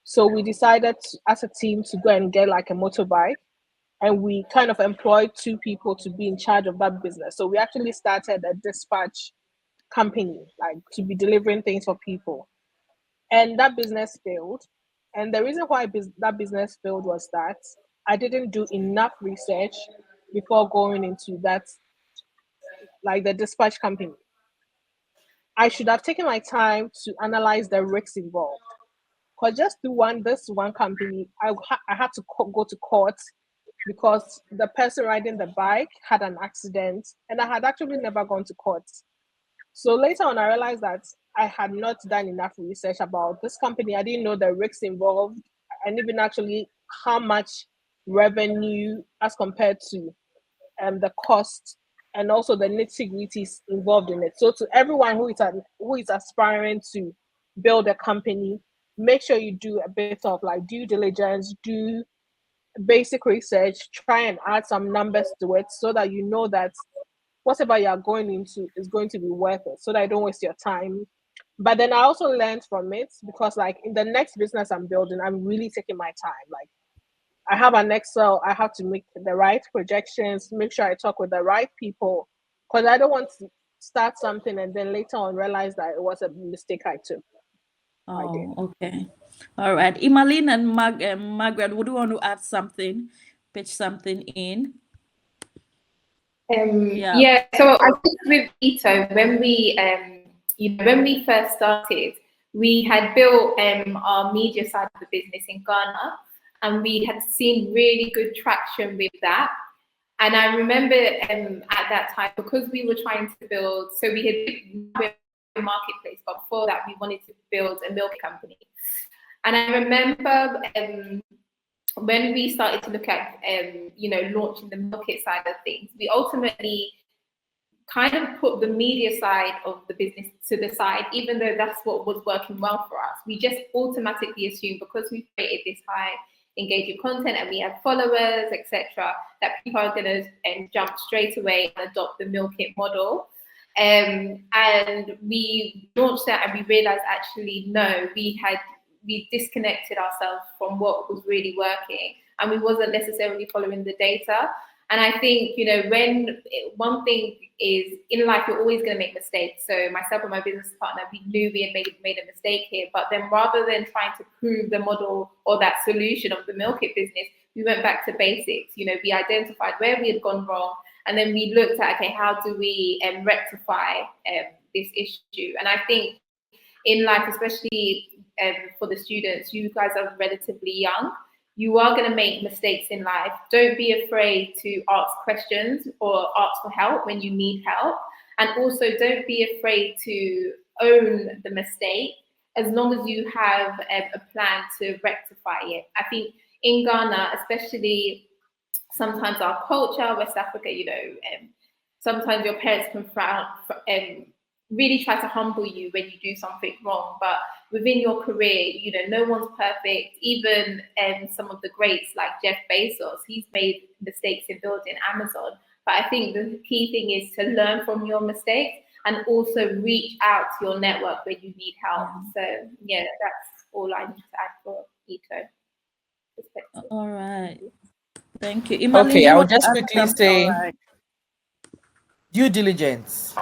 So we decided as a team to go and get like a motorbike and we kind of employed 2 people to be in charge of that business. So we actually started a dispatch company, like to be delivering things for people. And that business failed. And the reason why that business failed was that I didn't do enough research before going into that, like the dispatch company. I should have taken my time to analyze the risks involved. Because just to this one company, I had to go to court because the person riding the bike had an accident, and I had actually never gone to court. So later on, I realized that I had not done enough research about this company. I didn't know the risks involved, and even actually how much revenue as compared to the cost, and also the nitty-gritties involved in it. So to everyone who is aspiring to build a company, make sure you do a bit of like due diligence, do basic research, try and add some numbers to it so that you know that whatever you're going into is going to be worth it, so that you don't waste your time. But then I also learned from it, because like in the next business I'm building, I'm really taking my time. Like I have an Excel, I have to make the right projections, make sure I talk with the right people, because I don't want to start something and then later on realize that it was a mistake I took. Oh, okay. All right. Emmaline and Margaret, would you want to add something, pitch something in? Yeah. So I think with Ito, when we when we first started, we had built our media side of the business in Ghana, and we had seen really good traction with that. And I remember at that time, because we were trying to build, so we had a marketplace, but before that, we wanted to build a milk company. And I remember when we started to look at, launching the market side of things, we ultimately kind of put the media side of the business to the side, even though that's what was working well for us. We just automatically assumed, because we created this high engaging content and we have followers, etc., that people are going to jump straight away and adopt the milk it model. And we launched that, and we realized actually no, we disconnected ourselves from what was really working, and we wasn't necessarily following the data. And I think, when one thing is in life, you're always going to make mistakes. So myself and my business partner, we knew we had made a mistake here, but then rather than trying to prove the model or that solution of the milk it business, we went back to basics. We identified where we had gone wrong, and then we looked at, okay, how do we rectify this issue? And I think in life, especially for the students, you guys are relatively young. You are going to make mistakes in life. Don't be afraid to ask questions or ask for help when you need help. And also don't be afraid to own the mistake, as long as you have a plan to rectify it. I think in Ghana, especially, sometimes our culture, West Africa, sometimes your parents can frown really try to humble you when you do something wrong. But within your career, no one's perfect. Even some of the greats like Jeff Bezos, he's made mistakes in building Amazon. But I think the key thing is to learn from your mistakes and also reach out to your network when you need help. So yeah, that's all I need to add for Ito. All right. Thank you. Emmaline, Okay, I'll just quickly say, right. Due diligence.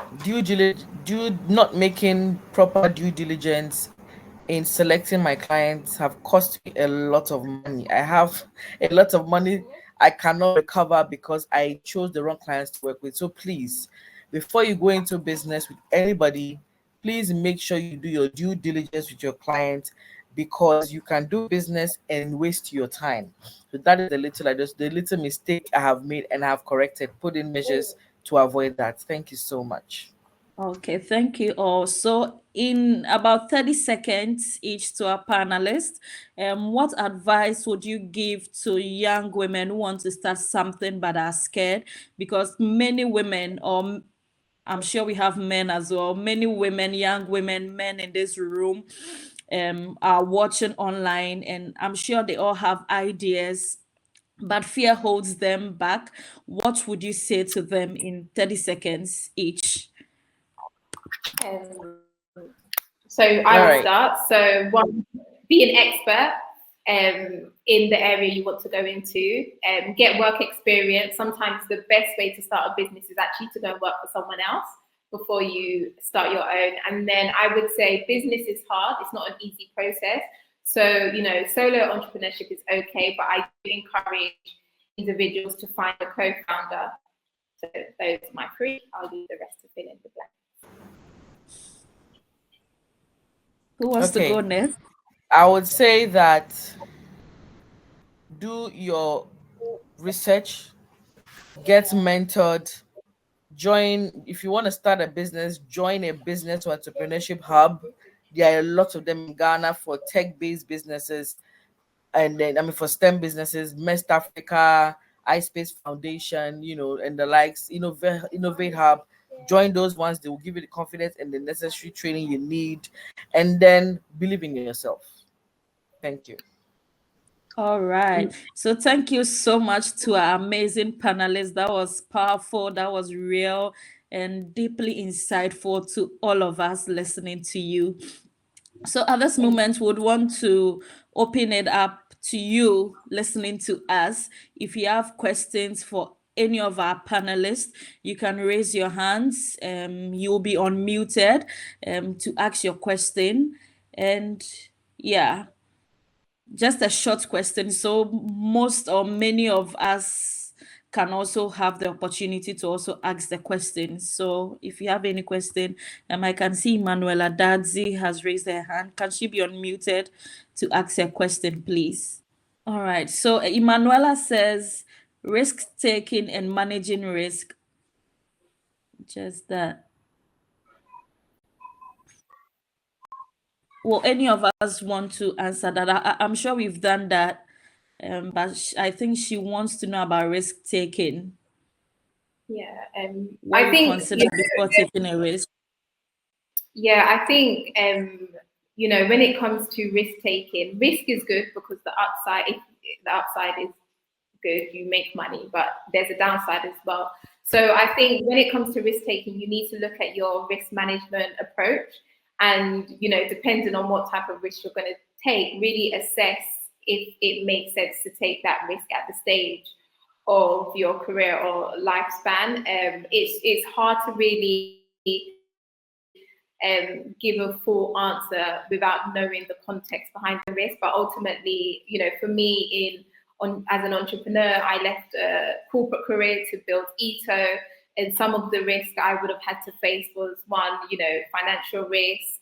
Not making proper due diligence in selecting my clients have cost me a lot of money. I have a lot of money I cannot recover because I chose the wrong clients to work with. So please, before you go into business with anybody, please make sure you do your due diligence with your client, because you can do business and waste your time. So that is the little mistake I have made, and I have corrected, put in measures to avoid that. Thank you so much. Okay, thank you all. So in about 30 seconds each to our panelists, what advice would you give to young women who want to start something but are scared? Because many women, or I'm sure we have men as well, many women, young women, men in this room are watching online, and I'm sure they all have ideas, but fear holds them back. What would you say to them in 30 seconds each? So I will start. So one, be an expert. in the area you want to go into. Get work experience. Sometimes the best way to start a business is actually to go and work for someone else before you start your own. And then I would say business is hard. It's not an easy process. So, you know, solo entrepreneurship is okay, but I do encourage individuals to find a co-founder. So those are my three. I'll leave the rest to fill in the blanks. Who wants to go next? I would say that do your research, get mentored, join, if you want to start a business, join a business or entrepreneurship hub. There are a lot of them in Ghana for tech-based businesses. And then, for STEM businesses, Mest Africa, iSpace Foundation, you know, and the likes, Innovate Hub. Join those ones. They will give you the confidence and the necessary training you need. And then believe in yourself. Thank you. All right. So thank you so much to our amazing panelists. That was powerful. That was real and deeply insightful to all of us listening to you. So at this moment, we would want to open it up to you listening to us. If you have questions for any of our panelists, you can raise your hands. You'll be unmuted to ask your question. And yeah, just a short question. So most or many of us can also have the opportunity to also ask the question. So if you have any question, I can see Manuela Dadzi has raised her hand. Can she be unmuted to ask her question, please? All right. So Emanuela says, risk taking and managing risk. Just that. Will any of us want to answer that? I'm sure we've done that. But I think she wants to know about risk taking. Yeah, what I think consider before taking a risk. Yeah, I think when it comes to risk taking, risk is good because the upside is good, you make money, but there's a downside as well. So I think when it comes to risk taking, you need to look at your risk management approach, and depending on what type of risk you're going to take, really assess if it makes sense to take that risk at the stage of your career or lifespan. It's hard to really give a full answer without knowing the context behind the risk. But ultimately, for me, as an entrepreneur, I left a corporate career to build Ito. And some of the risk I would have had to face was one, financial risk,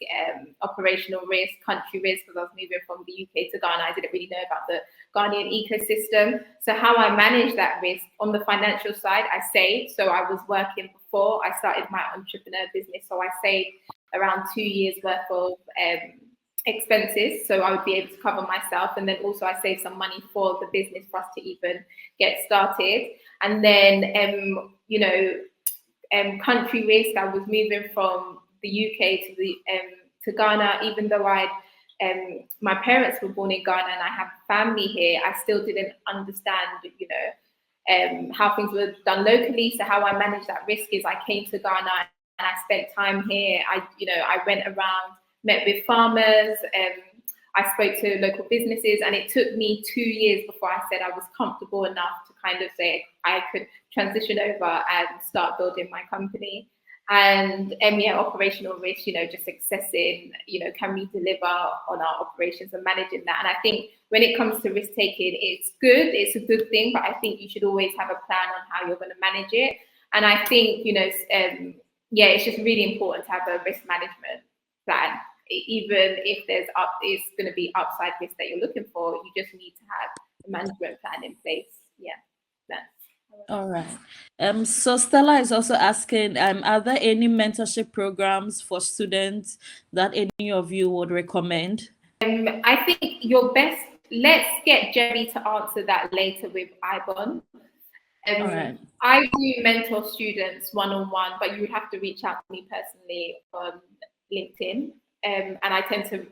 operational risk, country risk, because I was moving from the UK to Ghana. I didn't really know about the Ghanaian ecosystem. So how I managed that risk on the financial side, I saved. So I was working before I started my entrepreneur business. So I saved around 2 years worth of expenses, so I would be able to cover myself, and then also I saved some money for the business for us to even get started. And then country risk, I was moving from the UK to Ghana. Even though my parents were born in Ghana and I have family here, I still didn't understand how things were done locally. So how I managed that risk is I came to Ghana and I spent time here. I went around, met with farmers, I spoke to local businesses, and it took me 2 years before I said I was comfortable enough to kind of say I could transition over and start building my company. And operational risk, just assessing, can we deliver on our operations and managing that. And I think when it comes to risk taking, it's good, it's a good thing, but I think you should always have a plan on how you're going to manage it. And I think, it's just really important to have a risk management plan. Even if it's going to be upside risk that you're looking for, you just need to have a management plan in place. Yeah, that's all right. So Stella is also asking, are there any mentorship programs for students that any of you would recommend? I think let's get Jerry to answer that later with IBON. All right. I do mentor students one-on-one, but you would have to reach out to me personally on LinkedIn. And I tend to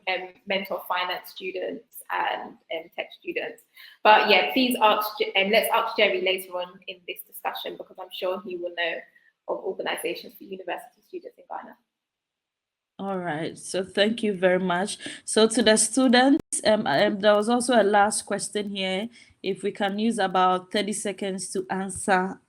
mentor finance students and tech students. But yeah, please let's ask Jerry later on in this discussion, because I'm sure he will know of organizations for university students in Ghana. All right, so thank you very much. So to the students, there was also a last question here. If we can use about 30 seconds to answer,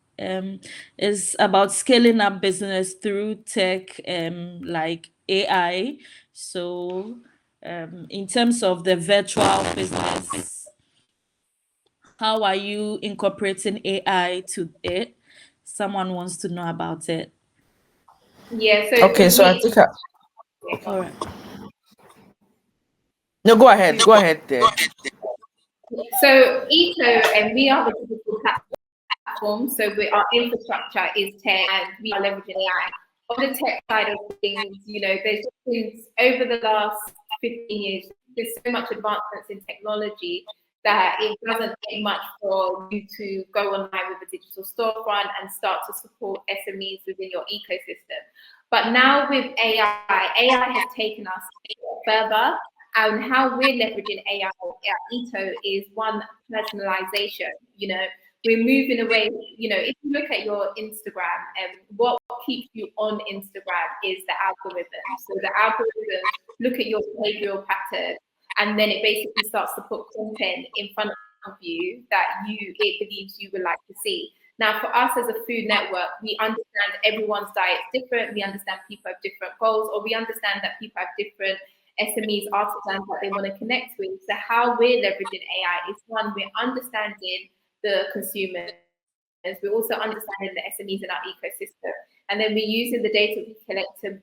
is about scaling up business through tech, like AI. So in terms of the virtual business, how are you incorporating AI to it? Someone wants to know about it. Yeah, so Okay, so I think All right. no, go ahead there. so Eco, and we are the digital platform. So our infrastructure is tech, and we are leveraging AI. On the tech side of things, there's just been, over the last 15 years, there's so much advancements in technology that it doesn't take much for you to go online with a digital storefront and start to support SMEs within your ecosystem. But now with AI has taken us further, and how we're leveraging AI at Ito is one, personalization. We're moving away. If you look at your Instagram, and what keeps you on Instagram is the algorithm. So the algorithm look at your behavioral pattern, and then it basically starts to put content in front of you that it believes you would like to see. Now, for us as a food network, we understand everyone's diet is different. We understand people have different goals, or we understand that people have different SMEs, artisans that they want to connect with. So how we're leveraging AI is, one, we're understanding the consumers. We're also understanding the SMEs in our ecosystem. And then we're using the data we collect to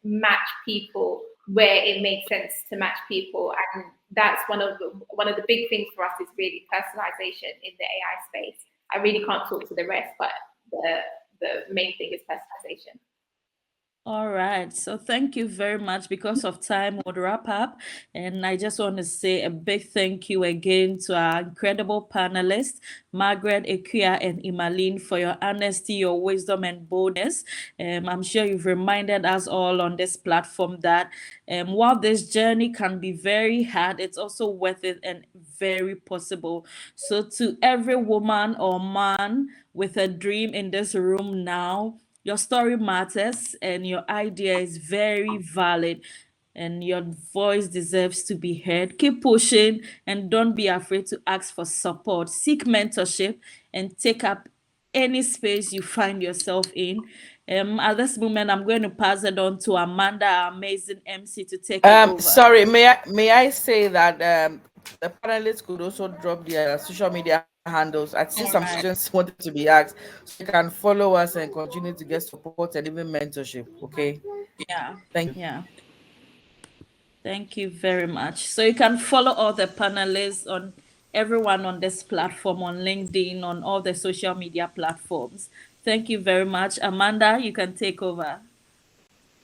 match people where it makes sense to match people. And that's one of the big things for us is really personalization in the AI space. I really can't talk to the rest, but the main thing is personalization. All right. So thank you very much. Because of time, we'll wrap up. And I just want to say a big thank you again to our incredible panelists, Margaret, Akua, and Emmaline, for your honesty, your wisdom, and boldness. I'm sure you've reminded us all on this platform that while this journey can be very hard, it's also worth it and very possible. So to every woman or man with a dream in this room now, your story matters and your idea is very valid and your voice deserves to be heard. Keep pushing and don't be afraid to ask for support. Seek mentorship and take up any space you find yourself in. At this moment, I'm going to pass it on to Amanda, our amazing MC, to take it over. Sorry, may I say that the panelists could also drop their social media handles. I see some students wanted to be asked, so you can follow us and continue to get support and even mentorship. Okay. Yeah. Thank you. Yeah. Thank you very much. So you can follow all the panelists on everyone on this platform, on LinkedIn, on all the social media platforms. Thank you very much. Amanda, you can take over.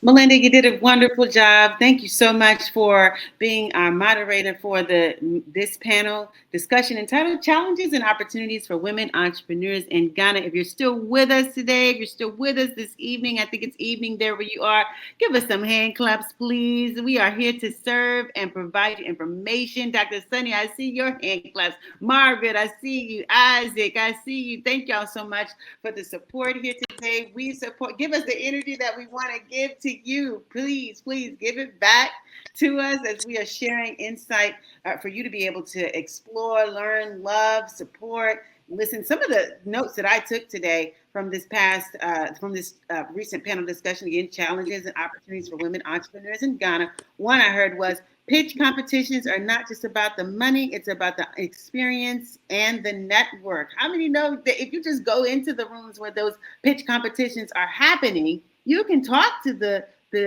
Melinda, you did a wonderful job. Thank you so much for being our moderator for this panel discussion entitled Challenges and Opportunities for Women Entrepreneurs in Ghana. If you're still with us today, if you're still with us this evening, I think it's evening there where you are, give us some hand claps, please. We are here to serve and provide you information. Dr. Sunny, I see your hand claps. Margaret, I see you. Isaac, I see you. Thank y'all so much for the support here today. We support, give us the energy that we want to give to you. Please give it back to us as we are sharing insight for you to be able to explore, learn, love, support, listen. Some of the notes that I took today from this recent panel discussion, again, challenges and opportunities for women entrepreneurs in Ghana. One I heard was pitch competitions are not just about the money, it's about the experience and the network. How many know that if you just go into the rooms where those pitch competitions are happening, you can talk to the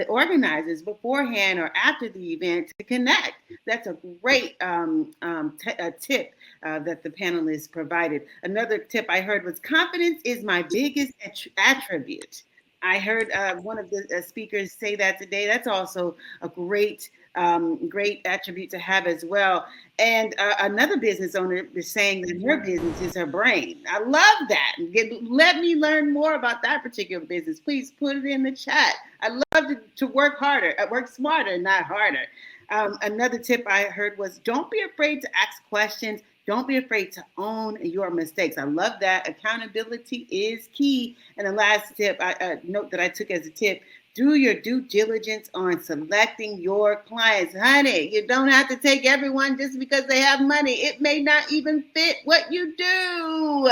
organizers beforehand or after the event to connect? That's a great tip that the panelists provided. Another tip I heard was confidence is my biggest attribute. I heard one of the speakers say that today. That's also a great attribute to have as well. And another business owner is saying that her business is her brain. I love that. Let me learn more about that particular business. Please put it in the chat. I love to work harder, work smarter, not harder. Another tip I heard was don't be afraid to ask questions. Don't be afraid to own your mistakes. I love that. Accountability is key. And the last tip, note that I took as a tip, do your due diligence on selecting your clients. Honey, you don't have to take everyone just because they have money. It may not even fit what you do.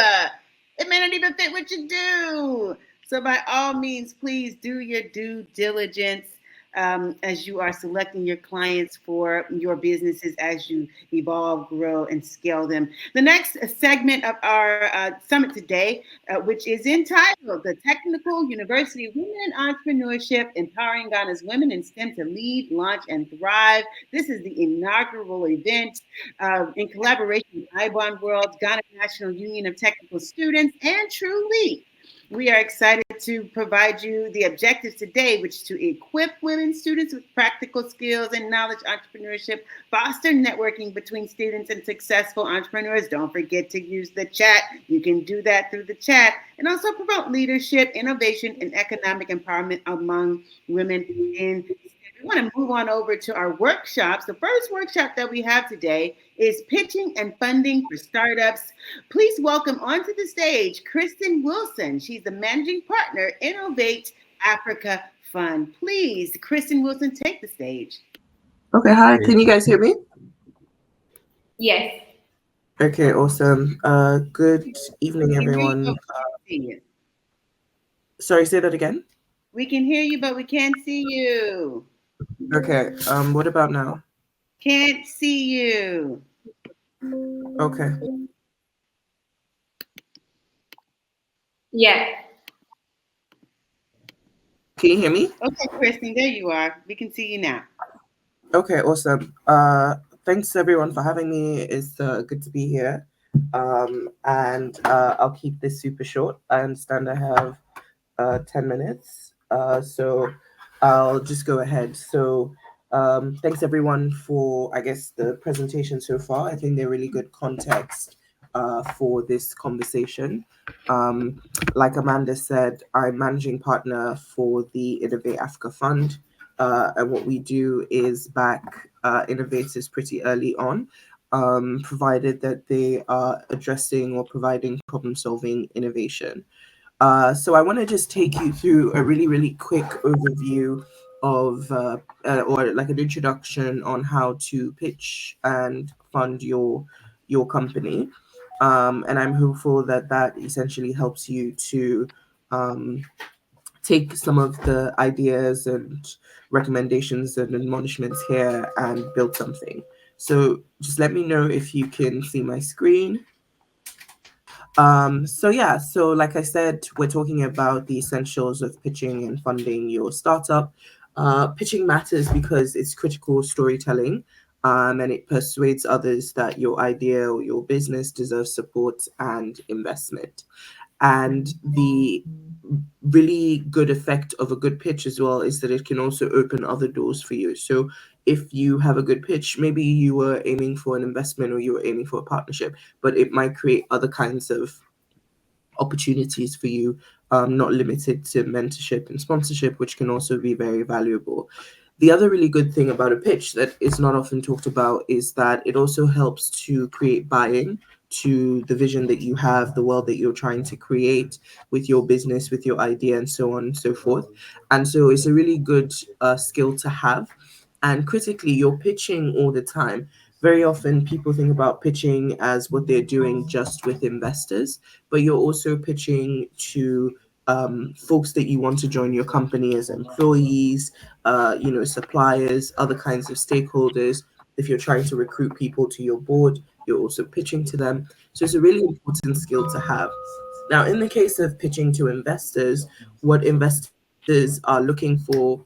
It may not even fit what you do. So by all means, please do your due diligence as you are selecting your clients for your businesses as you evolve, grow, and scale them. The next segment of our summit today, which is entitled The Technical University of Women in Entrepreneurship, Empowering Ghana's Women in STEM to Lead, Launch, and Thrive. This is the inaugural event in collaboration with IBON World, Ghana National Union of Technical Students, and TrueLeap. We are excited to provide you the objectives today, which is to equip women students with practical skills and knowledge entrepreneurship, foster networking between students and successful entrepreneurs. Don't forget to use the chat. You can do that through the chat. And also promote leadership, innovation, and economic empowerment among women in we want to move on over to our workshops. The first workshop that we have today is Pitching and Funding for Startups. Please welcome onto the stage Kristin Wilson. She's the managing partner, Innovate Africa Fund. Please, Kristin Wilson, take the stage. Okay, hi. Can you guys hear me? Yes. Okay, awesome. Good evening, everyone. Sorry, say that again. We can hear you, but we can't see you. Okay. What about now? Can't see you. Okay. Yeah. Can you hear me? Okay, Kristin, there you are. We can see you now. Okay, awesome. Thanks everyone for having me. It's good to be here. And I'll keep this super short. I understand I have 10 minutes. So I'll just go ahead. So thanks everyone for, I guess, the presentation so far. I think they're really good context for this conversation. Like Amanda said, I'm managing partner for the Innovate Africa Fund. And what we do is back innovators pretty early on, provided that they are addressing or providing problem-solving innovation. So I want to just take you through a really, really quick overview of, or like an introduction on how to pitch and fund your company. And I'm hopeful that that essentially helps you to take some of the ideas and recommendations and admonishments here and build something. So just let me know if you can see my screen. So like I said, we're talking about the essentials of pitching and funding your startup. Pitching matters because it's critical storytelling, and it persuades others that your idea or your business deserves support and investment. And the really good effect of a good pitch as well is that it can also open other doors for you. So if you have a good pitch, maybe you were aiming for an investment or you were aiming for a partnership, but it might create other kinds of opportunities for you, not limited to mentorship and sponsorship, which can also be very valuable. The other really good thing about a pitch that is not often talked about is that it also helps to create buy-in to the vision that you have, the world that you're trying to create with your business, with your idea, and so on and so forth. And so it's a really good skill to have. And critically, you're pitching all the time. Very often people think about pitching as what they're doing just with investors, but you're also pitching to folks that you want to join your company as employees, suppliers, other kinds of stakeholders. If you're trying to recruit people to your board, you're also pitching to them. So it's a really important skill to have. Now, in the case of pitching to investors, what investors are looking for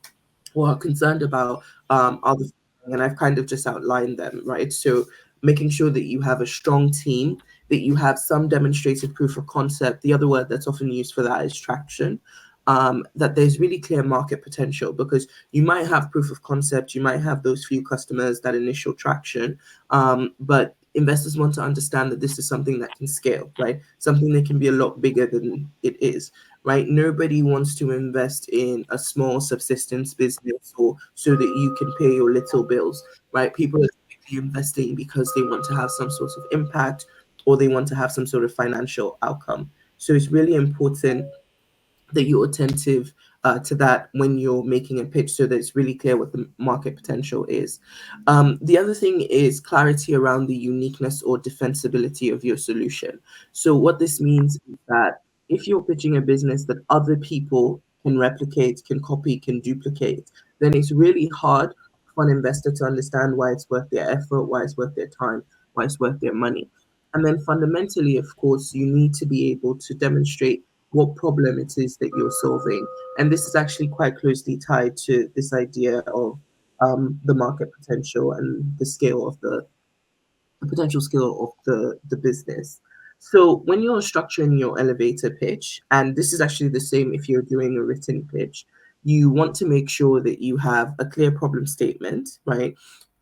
or are concerned about are the, and I've kind of just outlined them, right? So making sure that you have a strong team, that you have some demonstrated proof of concept. The other word that's often used for that is traction. That there's really clear market potential, because you might have proof of concept, you might have those few customers, that initial traction, but investors want to understand that this is something that can scale, right? Something that can be a lot bigger than it is, right? Nobody wants to invest in a small subsistence business or so that you can pay your little bills, right? People are likely investing because they want to have some sort of impact or they want to have some sort of financial outcome. So it's really important that you're attentive to that when you're making a pitch, so that it's really clear what the market potential is. The other thing is clarity around the uniqueness or defensibility of your solution. So what this means is that if you're pitching a business that other people can replicate, can copy, can duplicate, then it's really hard for an investor to understand why it's worth their effort, why it's worth their time, why it's worth their money. And then fundamentally, of course, you need to be able to demonstrate what problem it is that you're solving. And this is actually quite closely tied to this idea of the market potential and the scale of the potential scale of the business. So when you're structuring your elevator pitch, and this is actually the same if you're doing a written pitch, you want to make sure that you have a clear problem statement, right?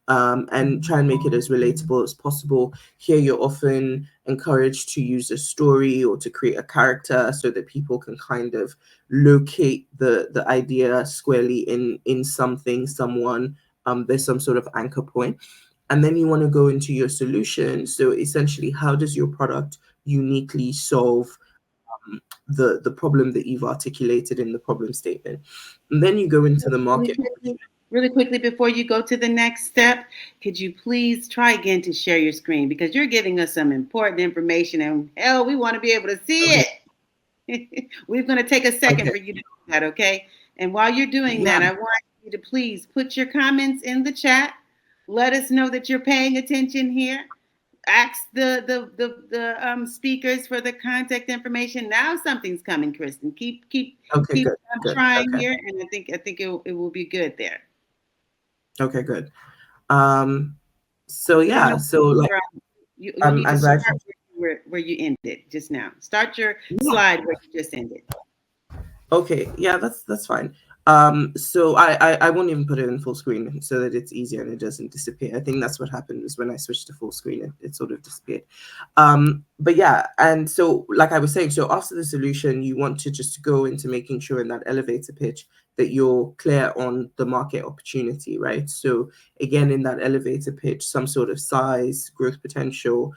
And try and make it as relatable as possible. Here, you're often encouraged to use a story or to create a character so that people can kind of locate the idea squarely in something, someone. There's some sort of anchor point. And then you want to go into your solution. So essentially, how does your product uniquely solve the problem that you've articulated in the problem statement? And then you go into the market. Really quickly, before you go to the next step, could you please try again to share your screen, because you're giving us some important information, and hell, we want to be able to see it. We're going to take a second for you to do that, okay? And while you're doing that, I want you to please put your comments in the chat. Let us know that you're paying attention here. Ask the speakers for the contact information. Now something's coming, Kristin. Keep trying here, and I think it will be good there. Okay, good. So yeah, so like you need to start where you ended just now. Start your slide where you just ended. Okay, yeah, that's fine. So I won't even put it in full screen so that it's easier and it doesn't disappear. I think that's what happened is when I switched to full screen, it sort of disappeared. But yeah, and so like I was saying, so after the solution, you want to just go into making sure in that elevator pitch that you're clear on the market opportunity, right? So again, in that elevator pitch, some sort of size, growth potential,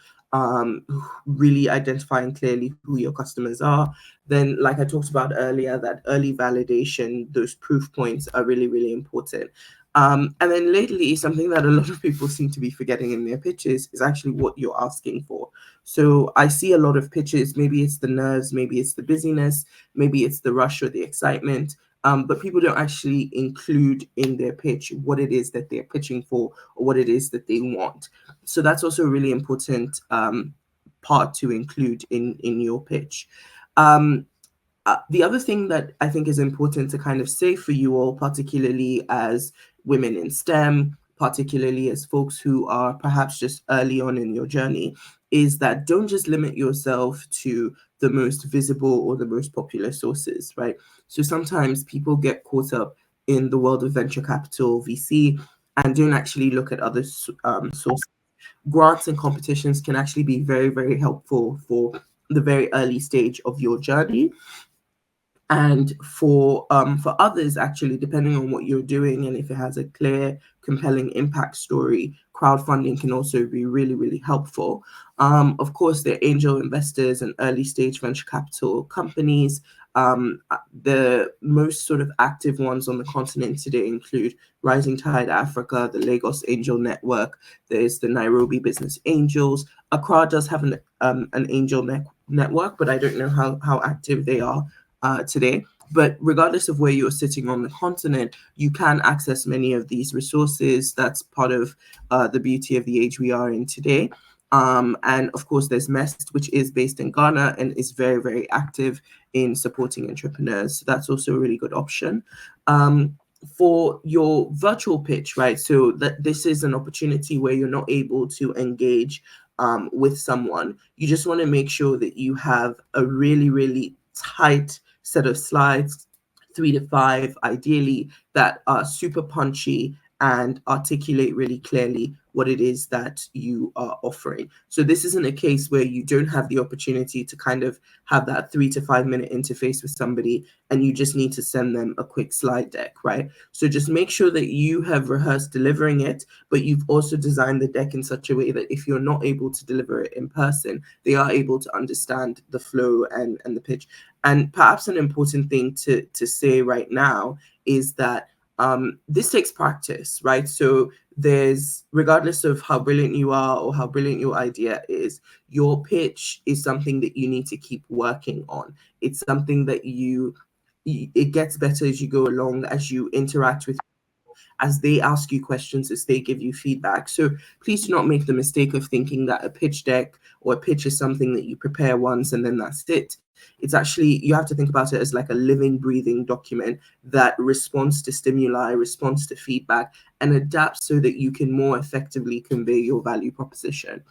really identifying clearly who your customers are. Then, like I talked about earlier, that early validation, those proof points are really, really important. And then lately, something that a lot of people seem to be forgetting in their pitches is actually what you're asking for. So I see a lot of pitches, maybe it's the nerves, maybe it's the busyness, maybe it's the rush or the excitement, but people don't actually include in their pitch what it is that they're pitching for or what it is that they want. So that's also a really important part to include in your pitch. The other thing that I think is important to kind of say for you all, particularly as women in STEM, particularly as folks who are perhaps just early on in your journey, is that don't just limit yourself to the most visible or the most popular sources, right? So sometimes people get caught up in the world of venture capital, VC, and don't actually look at other sources. Grants and competitions can actually be very, very helpful for the very early stage of your journey. And for others, actually, depending on what you're doing and if it has a clear, compelling impact story, crowdfunding can also be really, really helpful. Of course, there are angel investors and early stage venture capital companies. The most sort of active ones on the continent today include Rising Tide Africa, the Lagos Angel Network. There's the Nairobi Business Angels. Akua does have an angel network, but I don't know how active they are today. But regardless of where you're sitting on the continent, you can access many of these resources. That's part of the beauty of the age we are in today. And of course, there's MEST, which is based in Ghana and is very, very active in supporting entrepreneurs. So that's also a really good option. For your virtual pitch, right? So that this is an opportunity where you're not able to engage with someone. You just want to make sure that you have a really, really tight set of slides, 3 to 5, ideally, that are super punchy and articulate really clearly what it is that you are offering. So this isn't a case where you don't have the opportunity to kind of have that 3 to 5 minute interface with somebody and you just need to send them a quick slide deck, right? So just make sure that you have rehearsed delivering it, but you've also designed the deck in such a way that if you're not able to deliver it in person, they are able to understand the flow and the pitch. And perhaps an important thing to say right now is that this takes practice, right? So there's, regardless of how brilliant you are or how brilliant your idea is, your pitch is something that you need to keep working on. It's something that it gets better as you go along, as you interact with people, as they ask you questions, as they give you feedback. So please do not make the mistake of thinking that a pitch deck or a pitch is something that you prepare once and then that's it. It's actually, you have to think about it as like a living, breathing document that responds to stimuli, responds to feedback, and adapts so that you can more effectively convey your value proposition.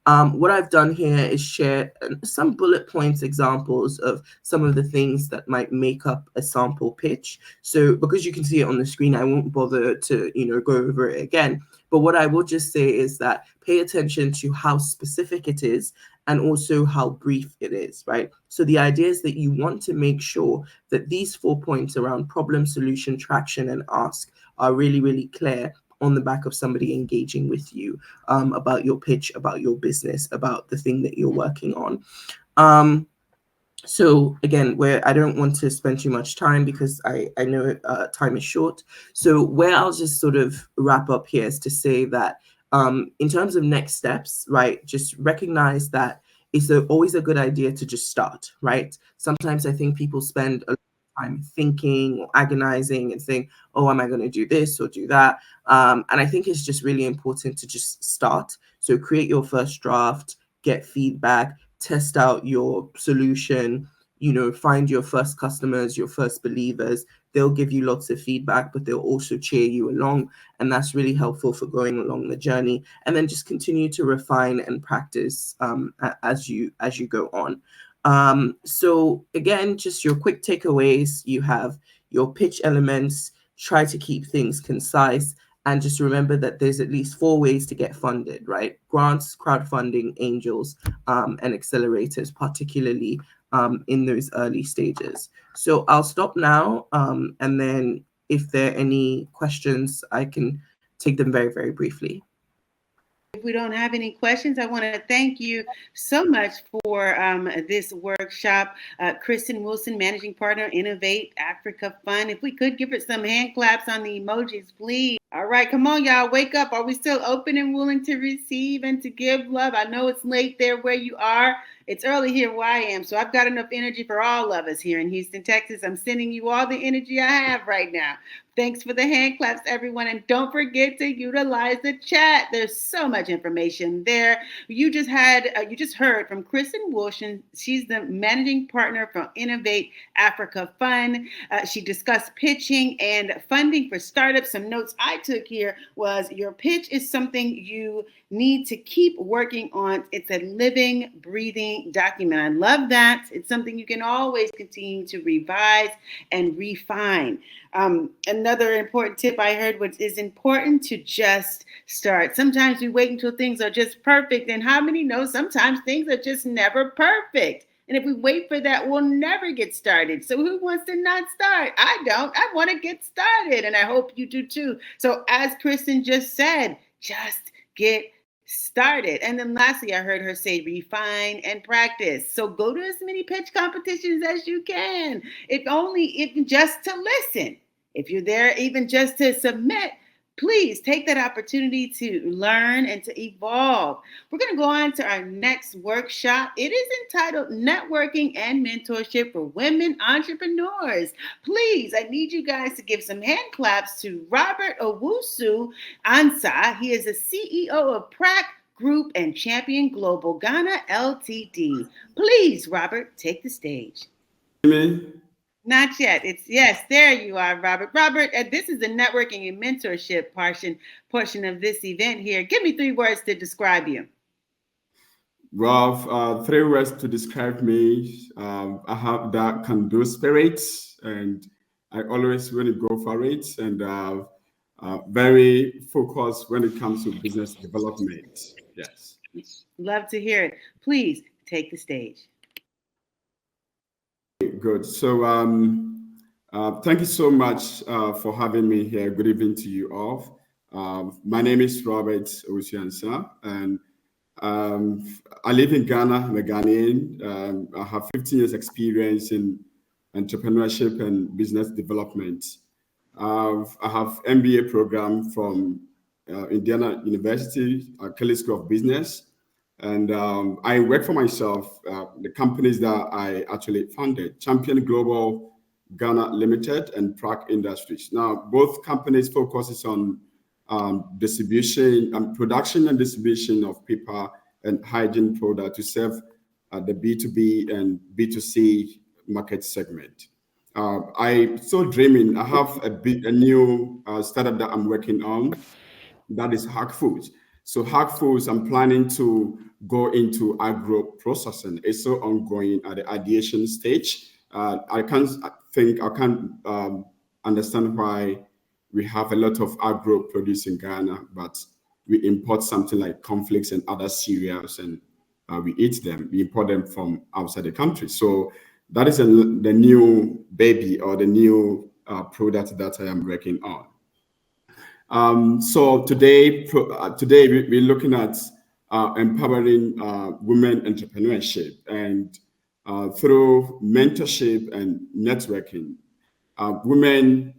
What I've done here is share some bullet points examples of some of the things that might make up a sample pitch. So because you can see it on the screen, I won't bother to go over it again. But what I will just say is that pay attention to how specific it is and also how brief it is, right? So the idea is that you want to make sure that these 4 points around problem, solution, traction, and ask are really, really clear on the back of somebody engaging with you about your pitch, about your business, about the thing that you're working on. So again, where I don't want to spend too much time because I know time is short. So where I'll just sort of wrap up here is to say that in terms of next steps, right, just recognize that it's always a good idea to just start, right? Sometimes I think people spend a lot of time thinking or agonizing and saying, oh, am I going to do this or do that? And I think it's just really important to just start. So create your first draft, get feedback, test out your solution, find your first customers, your first believers. They'll give you lots of feedback, but they'll also cheer you along. And that's really helpful for going along the journey. And then just continue to refine and practice as you go on. So again, just your quick takeaways. You have your pitch elements, try to keep things concise. And just remember that there's at least 4 ways to get funded, right? Grants, crowdfunding, angels, and accelerators, particularly in those early stages. So I'll stop now. And then if there are any questions, I can take them very, very briefly. If we don't have any questions, I want to thank you so much for this workshop. Kristin Wilson, Managing Partner, Innovate Africa Fund. If we could give it some hand claps on the emojis, please. All right, come on, y'all, wake up. Are we still open and willing to receive and to give love? I know it's late there where you are. It's early here where I am, so I've got enough energy for all of us here in Houston, Texas. I'm sending you all the energy I have right now. Thanks for the hand claps, everyone. And don't forget to utilize the chat. There's so much information there. You just heard from Kristin Wilson. She's the managing partner from Innovate Africa Fund. She discussed pitching and funding for startups. Some notes I took here was your pitch is something you need to keep working on. It's a living, breathing document. I love that. It's something you can always continue to revise and refine. Another important tip I heard was it's important to just start. Sometimes we wait until things are just perfect. And how many know sometimes things are just never perfect? And if we wait for that, we'll never get started. So who wants to not start? I don't. I want to get started. And I hope you do too. So as Kristin just said, just get started. And then lastly, I heard her say refine and practice. So go to as many pitch competitions as you can. If just to listen. If you're there even just to submit, please take that opportunity to learn and to evolve. We're going to go on to our next workshop. It is entitled Networking and Mentorship for Women Entrepreneurs. Please, I need you guys to give some hand claps to Robert Owusu Ansah. He is the CEO of PRAC Group and Champion Global Ghana Ltd. Please, Robert, take the stage. Not yet. Yes, there you are, Robert. Robert, this is the networking and mentorship portion of this event here. Give me 3 words to describe you. Well, 3 words to describe me. I have that can-do spirit, and I always really go for it. And very focused when it comes to business development. Yes. Love to hear it. Please take the stage. Good. So thank you so much for having me here. Good evening to you all. My name is Robert Owusu Ansah, and I live in Ghana. I'm a Ghanaian. I have 15 years experience in entrepreneurship and business development. I have MBA program from Indiana University, Kelley School of Business. And I work for myself, the companies that I actually founded, Champion Global Ghana Limited and Prac Industries. Now, both companies focuses on distribution, production and distribution of paper and hygiene products to serve the B2B and B2C market segment. I'm still dreaming. I have a new startup that I'm working on, that is Hack Foods. So Hack Foods, I'm planning to go into agro processing. It's still ongoing at the ideation stage. I can't understand why we have a lot of agro produce in Ghana, but we import something like cornflakes and other cereals, and we eat them. We import them from outside the country. So that is the new baby, or the new product that I am working on. So today we're looking at empowering women entrepreneurship, and through mentorship and networking, women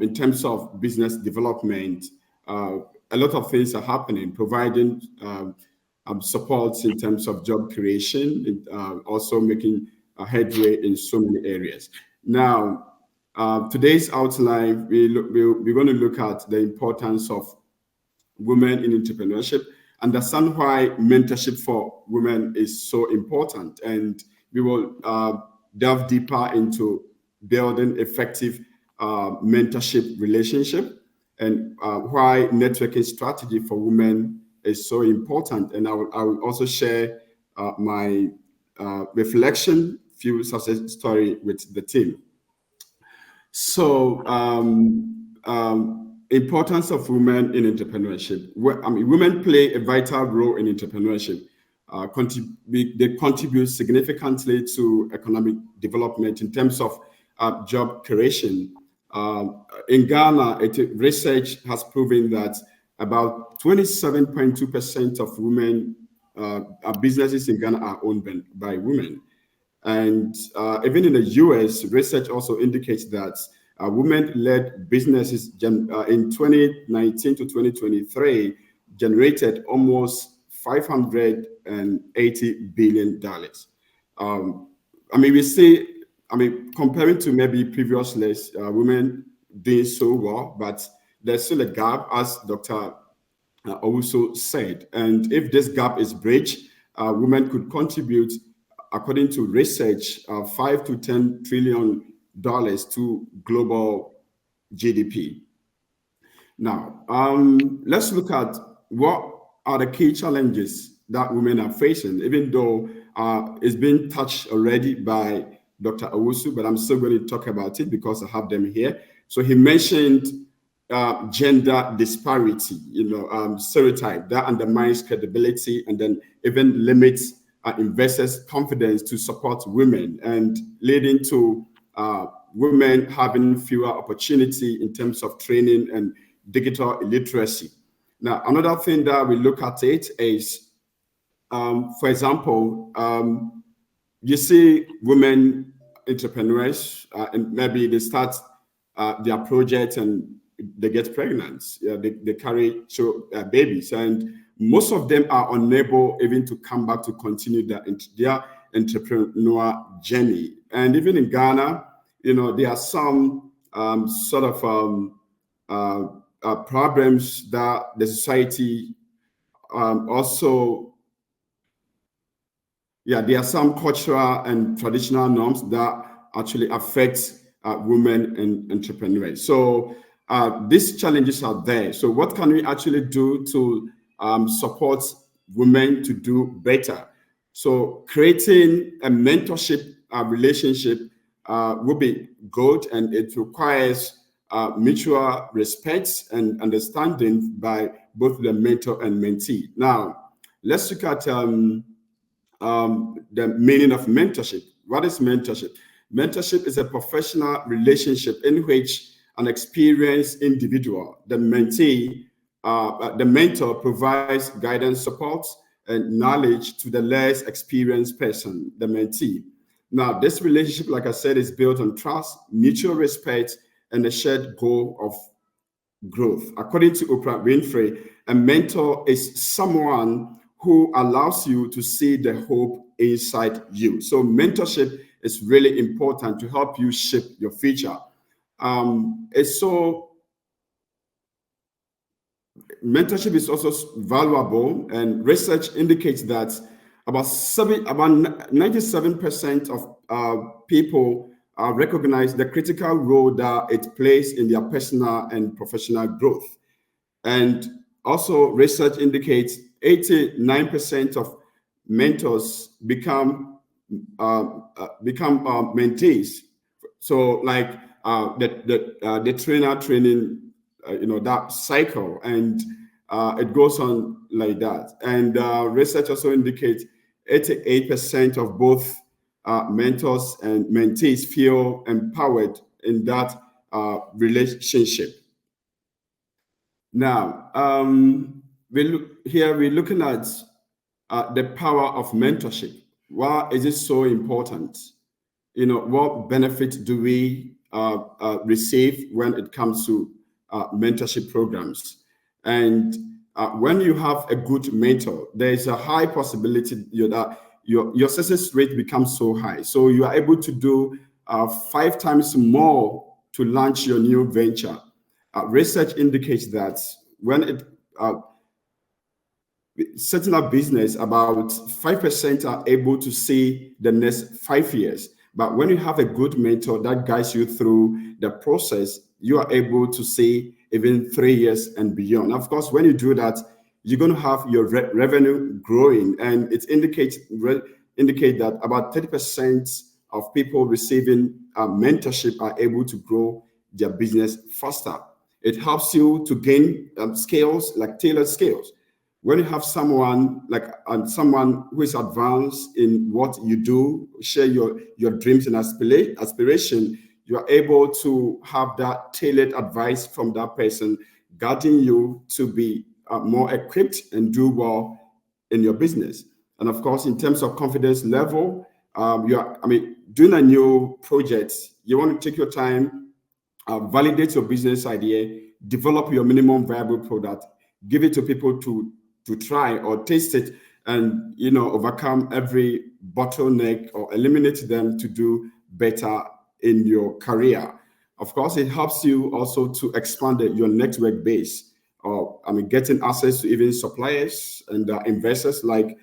in terms of business development, a lot of things are happening, providing support in terms of job creation, and also making a headway in so many areas. Now, today's outline, we're going to look at the importance of women in entrepreneurship, understand why mentorship for women is so important, and we will delve deeper into building effective mentorship relationship, and why networking strategy for women is so important. And I will also share my reflection, few success story with the team. So, importance of women in entrepreneurship. Women play a vital role in entrepreneurship. They contribute significantly to economic development in terms of job creation. In Ghana, research has proven that about 27.2% of women businesses in Ghana are owned by women. And even in the US, research also indicates that women-led businesses in 2019 to 2023 generated almost $580 billion. We see, comparing to maybe previous lists, women doing so well, but there's still a gap, as Dr. Owusu said. And if this gap is bridged, women could contribute, according to research, $5 to $10 trillion to global GDP. Now, let's look at what are the key challenges that women are facing, even though it's been touched already by Dr. Owusu, but I'm still going to talk about it because I have them here. So he mentioned gender disparity, stereotype that undermines credibility and then even limits investors' confidence to support women, and leading to women having fewer opportunity in terms of training and digital illiteracy. Now, another thing that we look at it is, for example, you see women entrepreneurs, and maybe they start their project and they get pregnant. They carry babies, and most of them are unable even to come back to continue their entrepreneur journey. And even in Ghana, there are some sort of problems that the society also, there are some cultural and traditional norms that actually affect women and entrepreneurs. So these challenges are there. So what can we actually do to support women to do better? So creating a mentorship relationship will be good, and it requires mutual respect and understanding by both the mentor and mentee. Now, let's look at the meaning of mentorship. What is mentorship? Mentorship is a professional relationship in which an experienced individual, the mentee, the mentor provides guidance, support, and knowledge to the less experienced person, the mentee. Now, this relationship, like I said, is built on trust, mutual respect, and a shared goal of growth. According to Oprah Winfrey, a mentor is someone who allows you to see the hope inside you. So mentorship is really important to help you shape your future. Mentorship is also valuable, and research indicates that about 97% of people recognize the critical role that it plays in their personal and professional growth. And also research indicates 89% of mentors become mentees. So like the trainer training, that cycle, and it goes on like that. And research also indicates 88% of both mentors and mentees feel empowered in that relationship. Now, we're looking at the power of mentorship. Why is it so important? What benefit do we receive when it comes to mentorship programs? And when you have a good mentor, there is a high possibility that your success rate becomes so high. So you are able to do 5 times more to launch your new venture. Research indicates that when setting up business, about 5% are able to see the next 5 years. But when you have a good mentor that guides you through the process, you are able to see even 3 years and beyond. Of course, when you do that, you're going to have your revenue growing, and it indicate that about 30% of people receiving mentorship are able to grow their business faster. It helps you to gain skills, like tailored skills. When you have someone who is advanced in what you do, share your dreams and aspiration, you are able to have that tailored advice from that person, guiding you to be more equipped and do well in your business. And of course, in terms of confidence level, doing a new project, you want to take your time, validate your business idea, develop your minimum viable product, give it to people to try or taste it, and overcome every bottleneck or eliminate them to do better in your career. Of course, it helps you also to expand your network base, or getting access to even suppliers and investors, like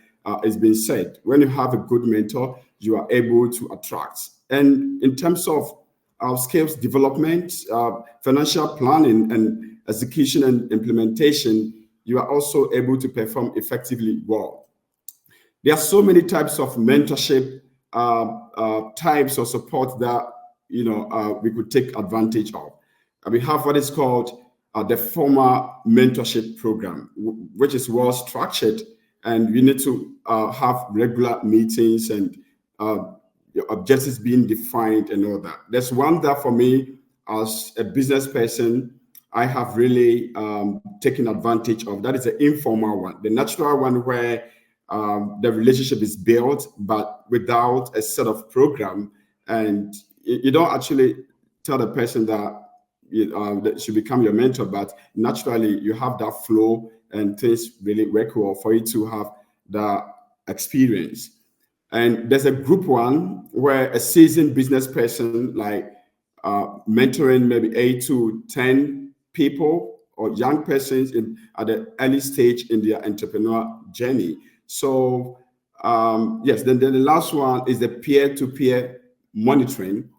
it's been said. When you have a good mentor, you are able to attract. And in terms of skills development, financial planning, and execution and implementation, you are also able to perform effectively well. There are so many types of mentorship types of support that we could take advantage of. We have what is called the formal mentorship program, which is well structured, and we need to have regular meetings and your objectives being defined and all that. There's one that for me, as a business person, I have really taken advantage of. That is the informal one, the natural one, where the relationship is built, but without a set of program. And you don't actually tell the person that that should become your mentor, but naturally you have that flow and things really work well for you to have that experience. And there's a group one where a seasoned business person, like mentoring maybe 8 to 10 people or young persons at the early stage in their entrepreneur journey. So yes, then the last one is the peer-to-peer monitoring,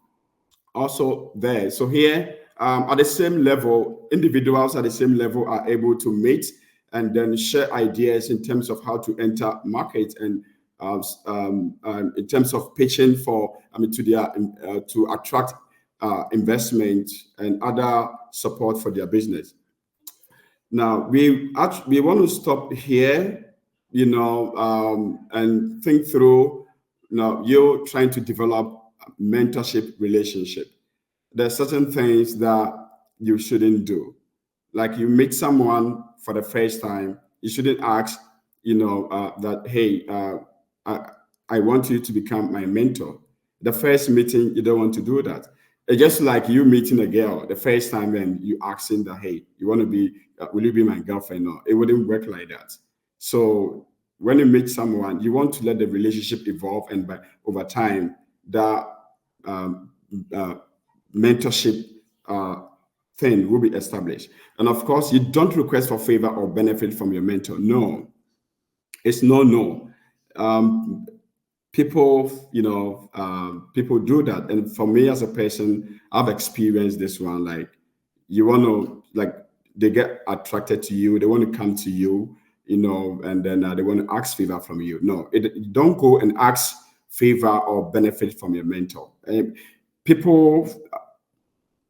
also there. So here at the same level, individuals at the same level are able to meet and then share ideas in terms of how to enter markets, and in terms of pitching for to attract investment and other support for their business. Now, we want to stop here, and think through, you're trying to develop a mentorship relationship. There are certain things that you shouldn't do. Like you meet someone for the first time, you shouldn't ask, that, hey, I want you to become my mentor. The first meeting, you don't want to do that. It's just like you meeting a girl the first time and you asking that, hey, you want to be, will you be my girlfriend? No, it wouldn't work like that. So when you meet someone, you want to let the relationship evolve, and over time, that mentorship thing will be established. And of course, you don't request for favor or benefit from your mentor. No, it's no. People, people do that. And for me as a person, I've experienced this one. Like, you want to, like, they get attracted to you, they want to come to you, and then they want to ask favor from you. No, don't go and ask favor or benefit from your mentor. People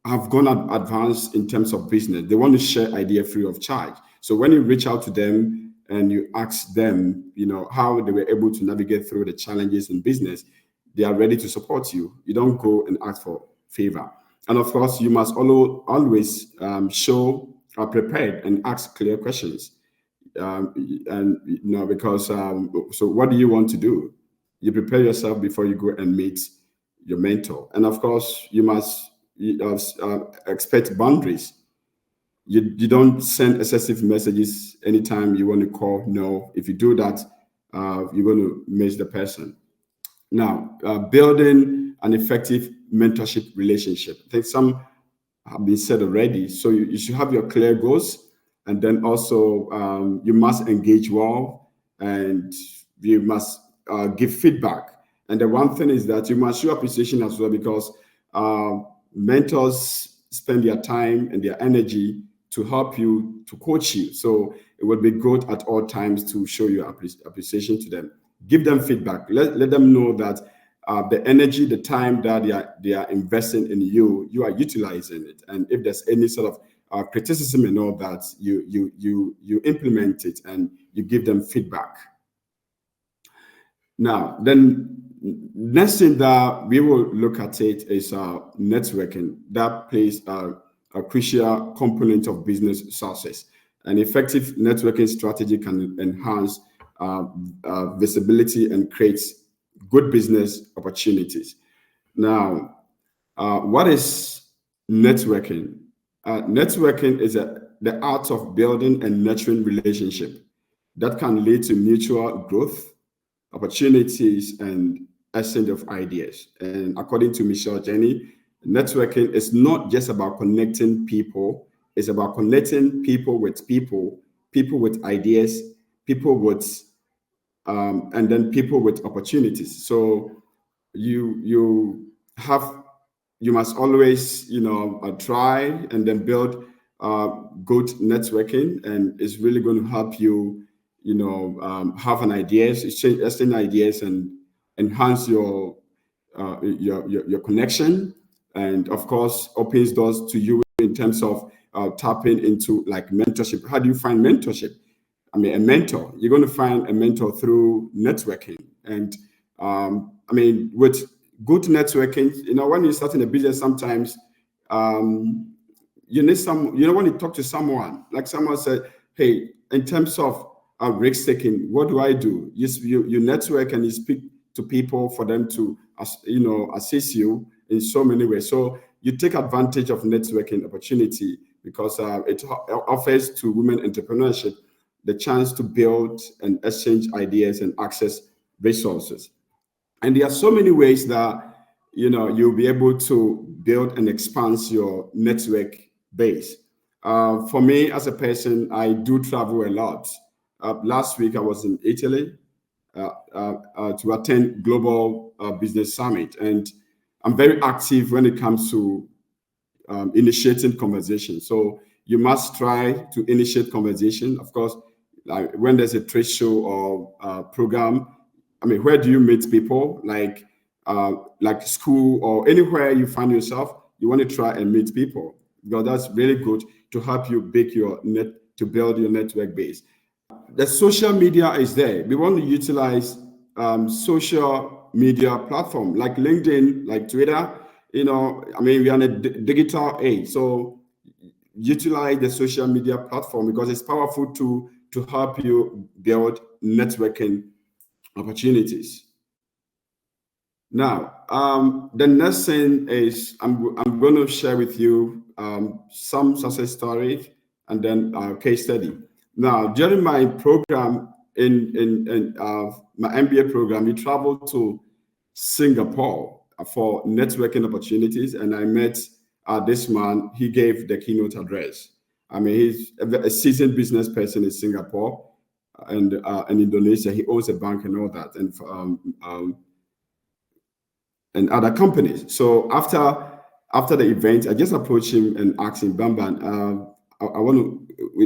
have gone advanced in terms of business. They want to share idea free of charge. So when you reach out to them and you ask them, how they were able to navigate through the challenges in business, they are ready to support you. You don't go and ask for favor. And of course, you must always show prepared and ask clear questions. Because so what do you want to do? You prepare yourself before you go and meet your mentor. And of course, you must expect boundaries. You don't send excessive messages anytime you want to call. No, if you do that, you're going to miss the person. Now, building an effective mentorship relationship. I think some have been said already. So you should have your clear goals, and then also you must engage well, and you must give feedback. And the one thing is that you must show appreciation as well, because mentors spend their time and their energy to help you, to coach you. So it would be good at all times to show your appreciation to them. Give them feedback. Let them know that the energy, the time that they are investing in you are utilizing it. And if there's any sort of criticism and all that, you implement it and you give them feedback. Now, then next thing that we will look at it is networking. That plays a crucial component of business success. An effective networking strategy can enhance visibility and create good business opportunities. Now, what is networking? Networking is the art of building and nurturing relationship that can lead to mutual growth, opportunities, and exchange of ideas. And according to Michelle Jenny, networking is not just about connecting people. It's about connecting people with ideas, people with, and then people with opportunities. So you must always, try and then build good networking, and it's really going to help you, have an ideas, exchange ideas, and enhance your connection. And of course, opens doors to you in terms of tapping into like mentorship. How do you find mentorship? I mean, a mentor, you're going to find a mentor through networking. And with good networking, when you're starting a business, sometimes you need when you talk to someone, like someone said, hey, in terms of risk taking, what do I do? You network and you speak to people for them to, assist you in so many ways. So you take advantage of networking opportunity because it offers to women entrepreneurship the chance to build and exchange ideas and access resources. And there are so many ways that, you'll be able to build and expand your network base. For me as a person, I do travel a lot. Last week, I was in Italy to attend Global Business Summit. And I'm very active when it comes to initiating conversation. So you must try to initiate conversation. Of course, like when there's a trade show or program, where do you meet people? Like school or anywhere you find yourself, you want to try and meet people. because that's really good to help you build your network base. The social media is there. We want to utilize social media platform like LinkedIn, like Twitter. We are in a digital age, so utilize the social media platform because it's powerful to help you build networking opportunities. Now, the next thing is I'm going to share with you some success stories and then a case study. Now, during my program in my MBA program, we traveled to Singapore for networking opportunities, and I met this man. He gave the keynote address. I mean, he's a seasoned business person in Singapore and in Indonesia. He owns a bank and all that, and other companies. So after the event, I just approached him and asked him, Bamban,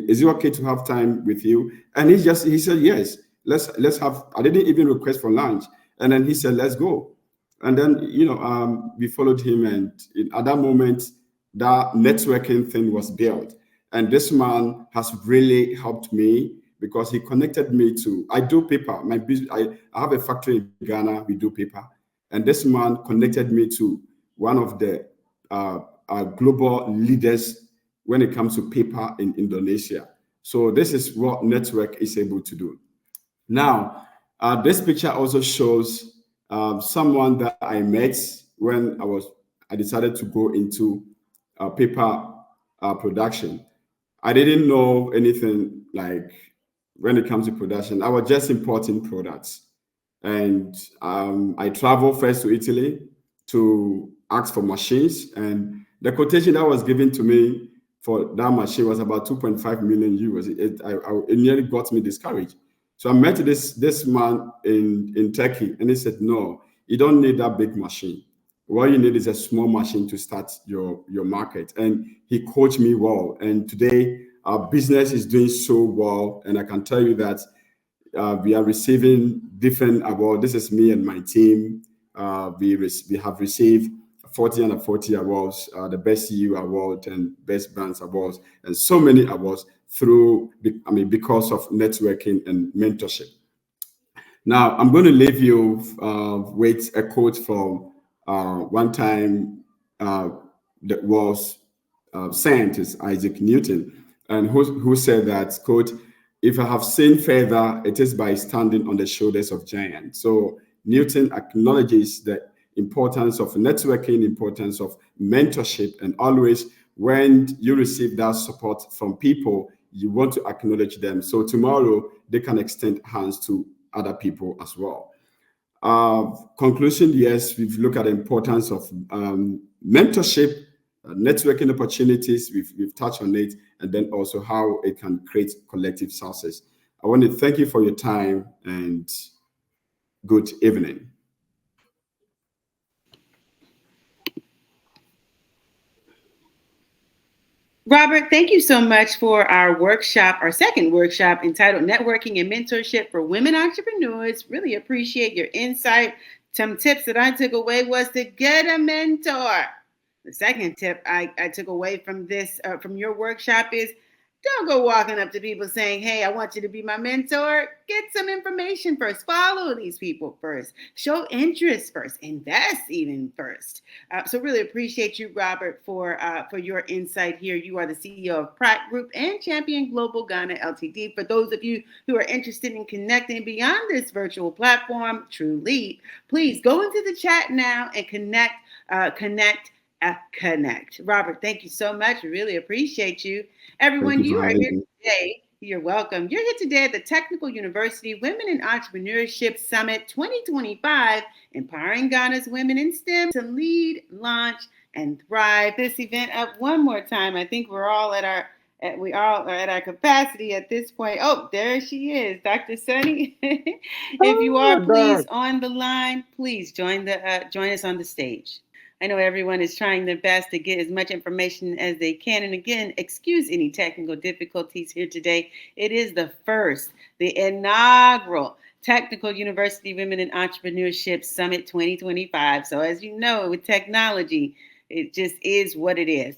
is it okay to have time with you? And he said, yes, let's have, I didn't even request for lunch. And then he said, let's go. And then, we followed him, and at that moment, that networking thing was built. And this man has really helped me because he connected me to, I do paper. My business, I have a factory in Ghana, we do paper. And this man connected me to one of the global leaders when it comes to paper in Indonesia. So this is what network is able to do. Now, this picture also shows someone that I met when I decided to go into paper production. I didn't know anything like when it comes to production. I was just importing products. And I traveled first to Italy to ask for machines. And the quotation that was given to me for that machine was about 2.5 million euros. It nearly got me discouraged. So I met this man in Turkey, and he said, no, you don't need that big machine. What you need is a small machine to start your market. And he coached me well. And today, our business is doing so well. And I can tell you that we are receiving different awards. This is me and my team. We have received 40 under 40 awards, the Best CEO Award and Best Brands Awards, and so many awards because of networking and mentorship. Now, I'm going to leave you with a quote from one time that was scientist Isaac Newton, and who said that, quote, if I have seen further, it is by standing on the shoulders of giants. So Newton acknowledges the importance of networking, importance of mentorship, and always when you receive that support from people, you want to acknowledge them. So tomorrow they can extend hands to other people as well. Conclusion, yes, we've looked at the importance of mentorship, networking opportunities, we've touched on it, and then also how it can create collective success. I want to thank you for your time and good evening. Robert, thank you so much for our second workshop entitled Networking and Mentorship for Women Entrepreneurs. Really appreciate your insight. Some tips that I took away was to get a mentor. The second tip I took away from from your workshop is don't go walking up to people saying, hey, I want you to be my mentor. Get some information first. Follow these people first. Show interest first. Invest even first. So really appreciate you, Robert, for your insight here. You are the CEO of Pratt Group and Champion Global Ghana Ltd. For those of you who are interested in connecting beyond this virtual platform, TrueLeap, please go into the chat now and connect. Robert, thank you so much. We really appreciate you. Everyone, you are here today. You're welcome. You're here today at the Technical University Women in Entrepreneurship Summit 2025, empowering Ghana's women in STEM to lead, launch, and thrive. This event up one more time. I think we're all at our capacity at this point. Oh, there she is, Dr. Sunny. If you are, please on the line, please join us on the stage. I know everyone is trying their best to get as much information as they can. And again, excuse any technical difficulties here today. It is the inaugural Technical University Women in Entrepreneurship Summit 2025. So as you know, with technology, It just is what it is.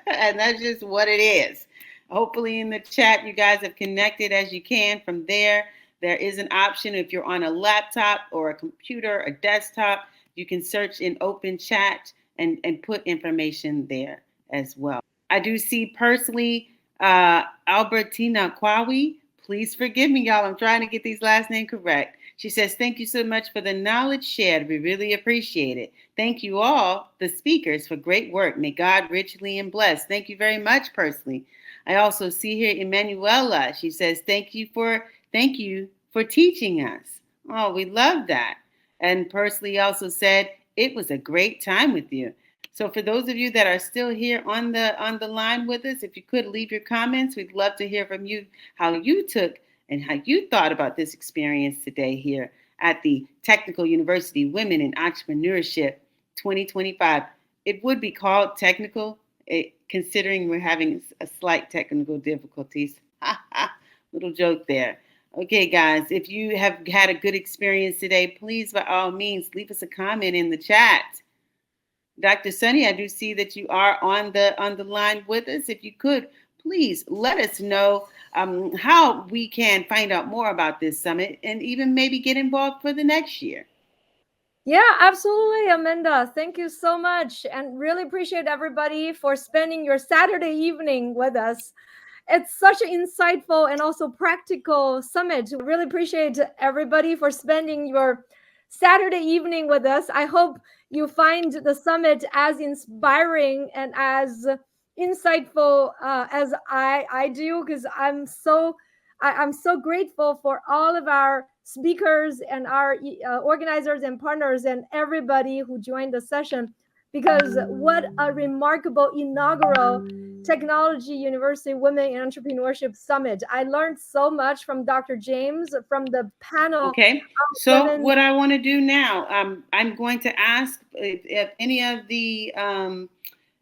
And that's just what it is. Hopefully in the chat, you guys have connected as you can. From there, there is an option if you're on a laptop or a computer, a desktop, you can search in open chat and put information there as well. I do see personally Albertina Kwawi. Please forgive me, y'all. I'm trying to get these last names correct. She says, thank you so much for the knowledge shared. We really appreciate it. Thank you all, the speakers, for great work. May God richly and bless. Thank you very much, personally. I also see here Emanuela. She says, thank you for teaching us. Oh, we love that. And personally also said, it was a great time with you. So for those of you that are still here on the line with us, if you could leave your comments, we'd love to hear from you how you took and how you thought about this experience today here at the Technical University Women in Entrepreneurship 2025. It would be called technical, considering we're having a slight technical difficulties. Little joke there. Okay, guys, if you have had a good experience today, please, by all means, leave us a comment in the chat. Dr. Sunny, I do see that you are on the line with us. If you could, please let us know how we can find out more about this summit and even maybe get involved for the next year. Yeah, absolutely, Amanda. Thank you so much. And really appreciate everybody for spending your Saturday evening with us. It's such an insightful and also practical summit. Really appreciate everybody for spending your Saturday evening with us. I hope you find the summit as inspiring and as insightful as I do, because I'm so grateful for all of our speakers and our organizers and partners and everybody who joined the session, because what a remarkable inaugural Technology University Women in Entrepreneurship Summit. I learned so much from Dr. James, from the panel. Okay, so what I want to do now, I'm going to ask if any of the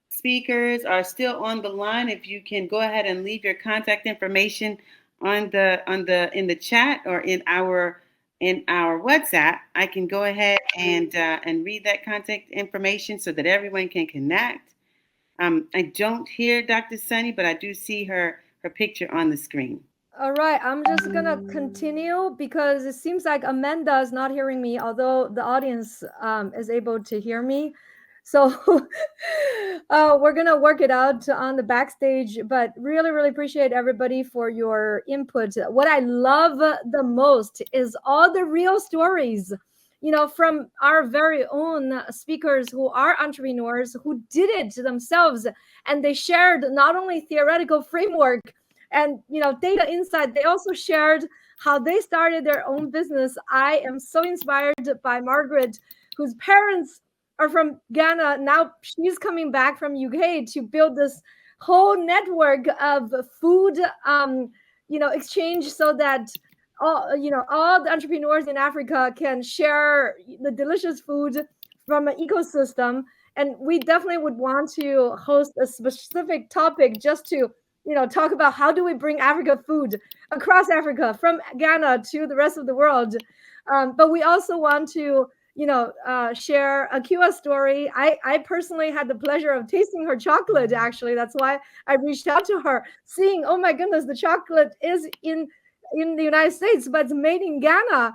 speakers are still on the line, if you can go ahead and leave your contact information in the chat or in our WhatsApp. I can go ahead and read that contact information so that everyone can connect. I don't hear Dr. Sunny, but I do see her picture on the screen. All right, I'm just gonna continue because it seems like Amanda is not hearing me, although the audience is able to hear me. So we're gonna work it out on the backstage, but really appreciate everybody for your input. What I love the most is all the real stories, from our very own speakers who are entrepreneurs who did it themselves, and they shared not only theoretical framework and data insight, they also shared how they started their own business. I am so inspired by Margaret, whose parents are from Ghana. Now she's coming back from UK to build this whole network of food exchange, so that all the entrepreneurs in Africa can share the delicious food from an ecosystem. And we definitely would want to host a specific topic just to talk about how do we bring Africa food across Africa from Ghana to the rest of the world. But we also want to share Akua's story. I personally had the pleasure of tasting her chocolate. Actually, that's why I reached out to her, seeing, oh my goodness, the chocolate is in the United States, but it's made in Ghana.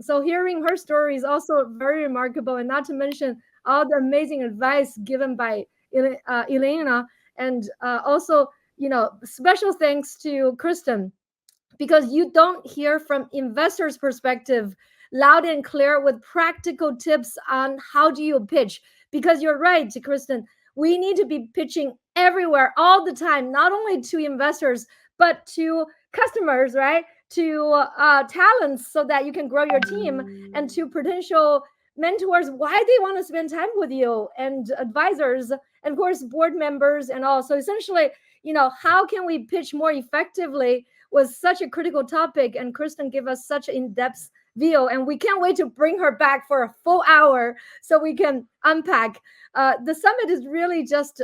So hearing her story is also very remarkable, and not to mention all the amazing advice given by Elena, and also special thanks to Kristin, because you don't hear from investors' perspective loud and clear with practical tips on how do you pitch. Because you're right, Kristin, we need to be pitching everywhere all the time, not only to investors, but to customers, right? To talents, so that you can grow your team, and to potential mentors, why they want to spend time with you, and advisors, and of course, board members and all. So essentially, how can we pitch more effectively was such a critical topic, and Kristin gave us such an in-depth view, and we can't wait to bring her back for a full hour so we can unpack. The summit is really just,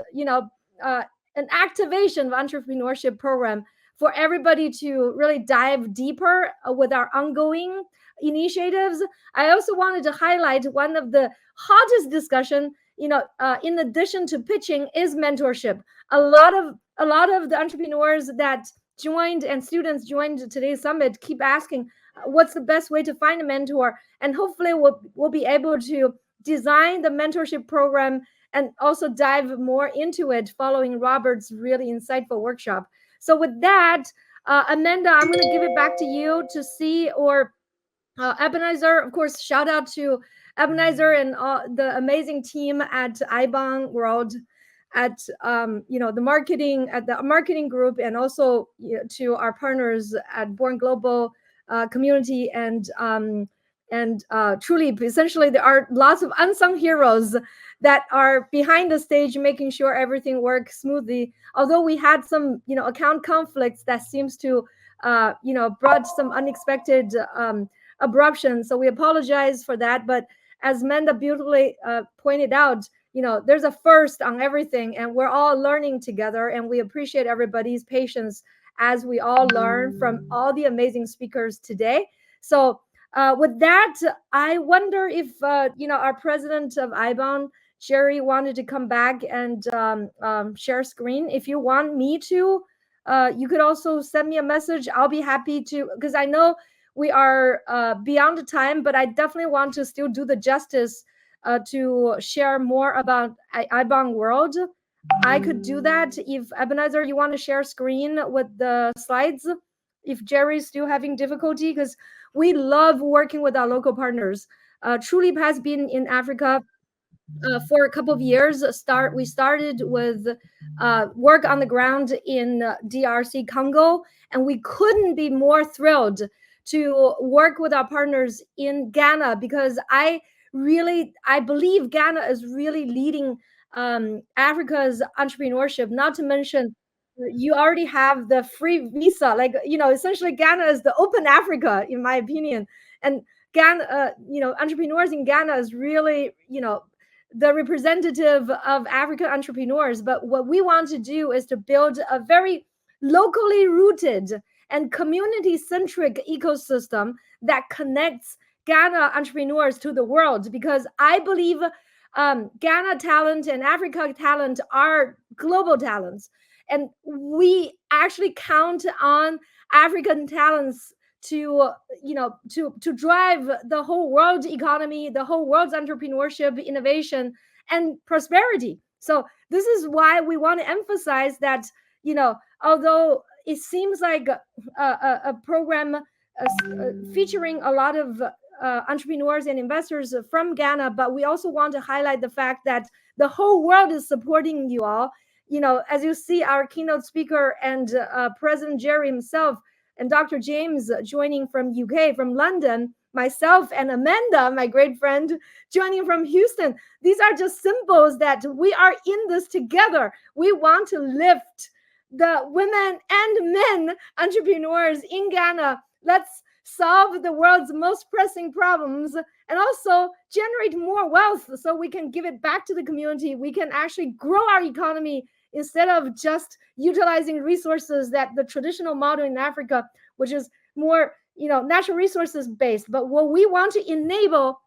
an activation of entrepreneurship program for everybody to really dive deeper with our ongoing initiatives. I also wanted to highlight one of the hottest discussion in addition to pitching, is mentorship. A lot of the entrepreneurs that joined and students joined today's summit keep asking, what's the best way to find a mentor? And hopefully we'll be able to design the mentorship program and also dive more into it following Robert's really insightful workshop. So with that, Amanda, I'm going to give it back to you to see, or Ebenezer, of course, shout out to Ebenezer and the amazing team at IBON World, at the marketing group, and also to our partners at Born Global community and TrueLeap. Essentially, there are lots of unsung heroes that are behind the stage making sure everything works smoothly. Although we had some account conflicts that seems to brought some unexpected abruption, so we apologize for that. But as Amanda beautifully pointed out, there's a first on everything, and we're all learning together, and we appreciate everybody's patience as we all learn from all the amazing speakers today. So with that, I wonder if our president of IBON, Jerry, wanted to come back and share screen. If you want me to, you could also send me a message. I'll be happy to, because I know we are beyond the time, but I definitely want to still do the justice to share more about IBON World. I could do that. If Ebenezer, you want to share screen with the slides, if Jerry's still having difficulty, because we love working with our local partners. TrueLeap has been in Africa for a couple of years. We started with work on the ground in DRC Congo, and we couldn't be more thrilled to work with our partners in Ghana, because I believe Ghana is really leading Africa's entrepreneurship. Not to mention, you already have the free visa, essentially Ghana is the open Africa, in my opinion. And Ghana, entrepreneurs in Ghana is really, the representative of African entrepreneurs. But what we want to do is to build a very locally rooted and community-centric ecosystem that connects Ghana entrepreneurs to the world, because I believe Ghana talent and Africa talent are global talents. And we actually count on African talents to drive the whole world economy, the whole world's entrepreneurship, innovation, and prosperity. So this is why we want to emphasize that, although it seems like a program featuring a lot of entrepreneurs and investors from Ghana, but we also want to highlight the fact that the whole world is supporting you all. As you see, our keynote speaker and President Jerry himself and Dr. James joining from UK, from London, myself and Amanda, my great friend, joining from Houston. These are just symbols that we are in this together. We want to lift the women and men entrepreneurs in Ghana. Let's solve the world's most pressing problems and also generate more wealth so we can give it back to the community. We can actually grow our economy instead of just utilizing resources that the traditional model in Africa, which is more, natural resources based. But what we want to enable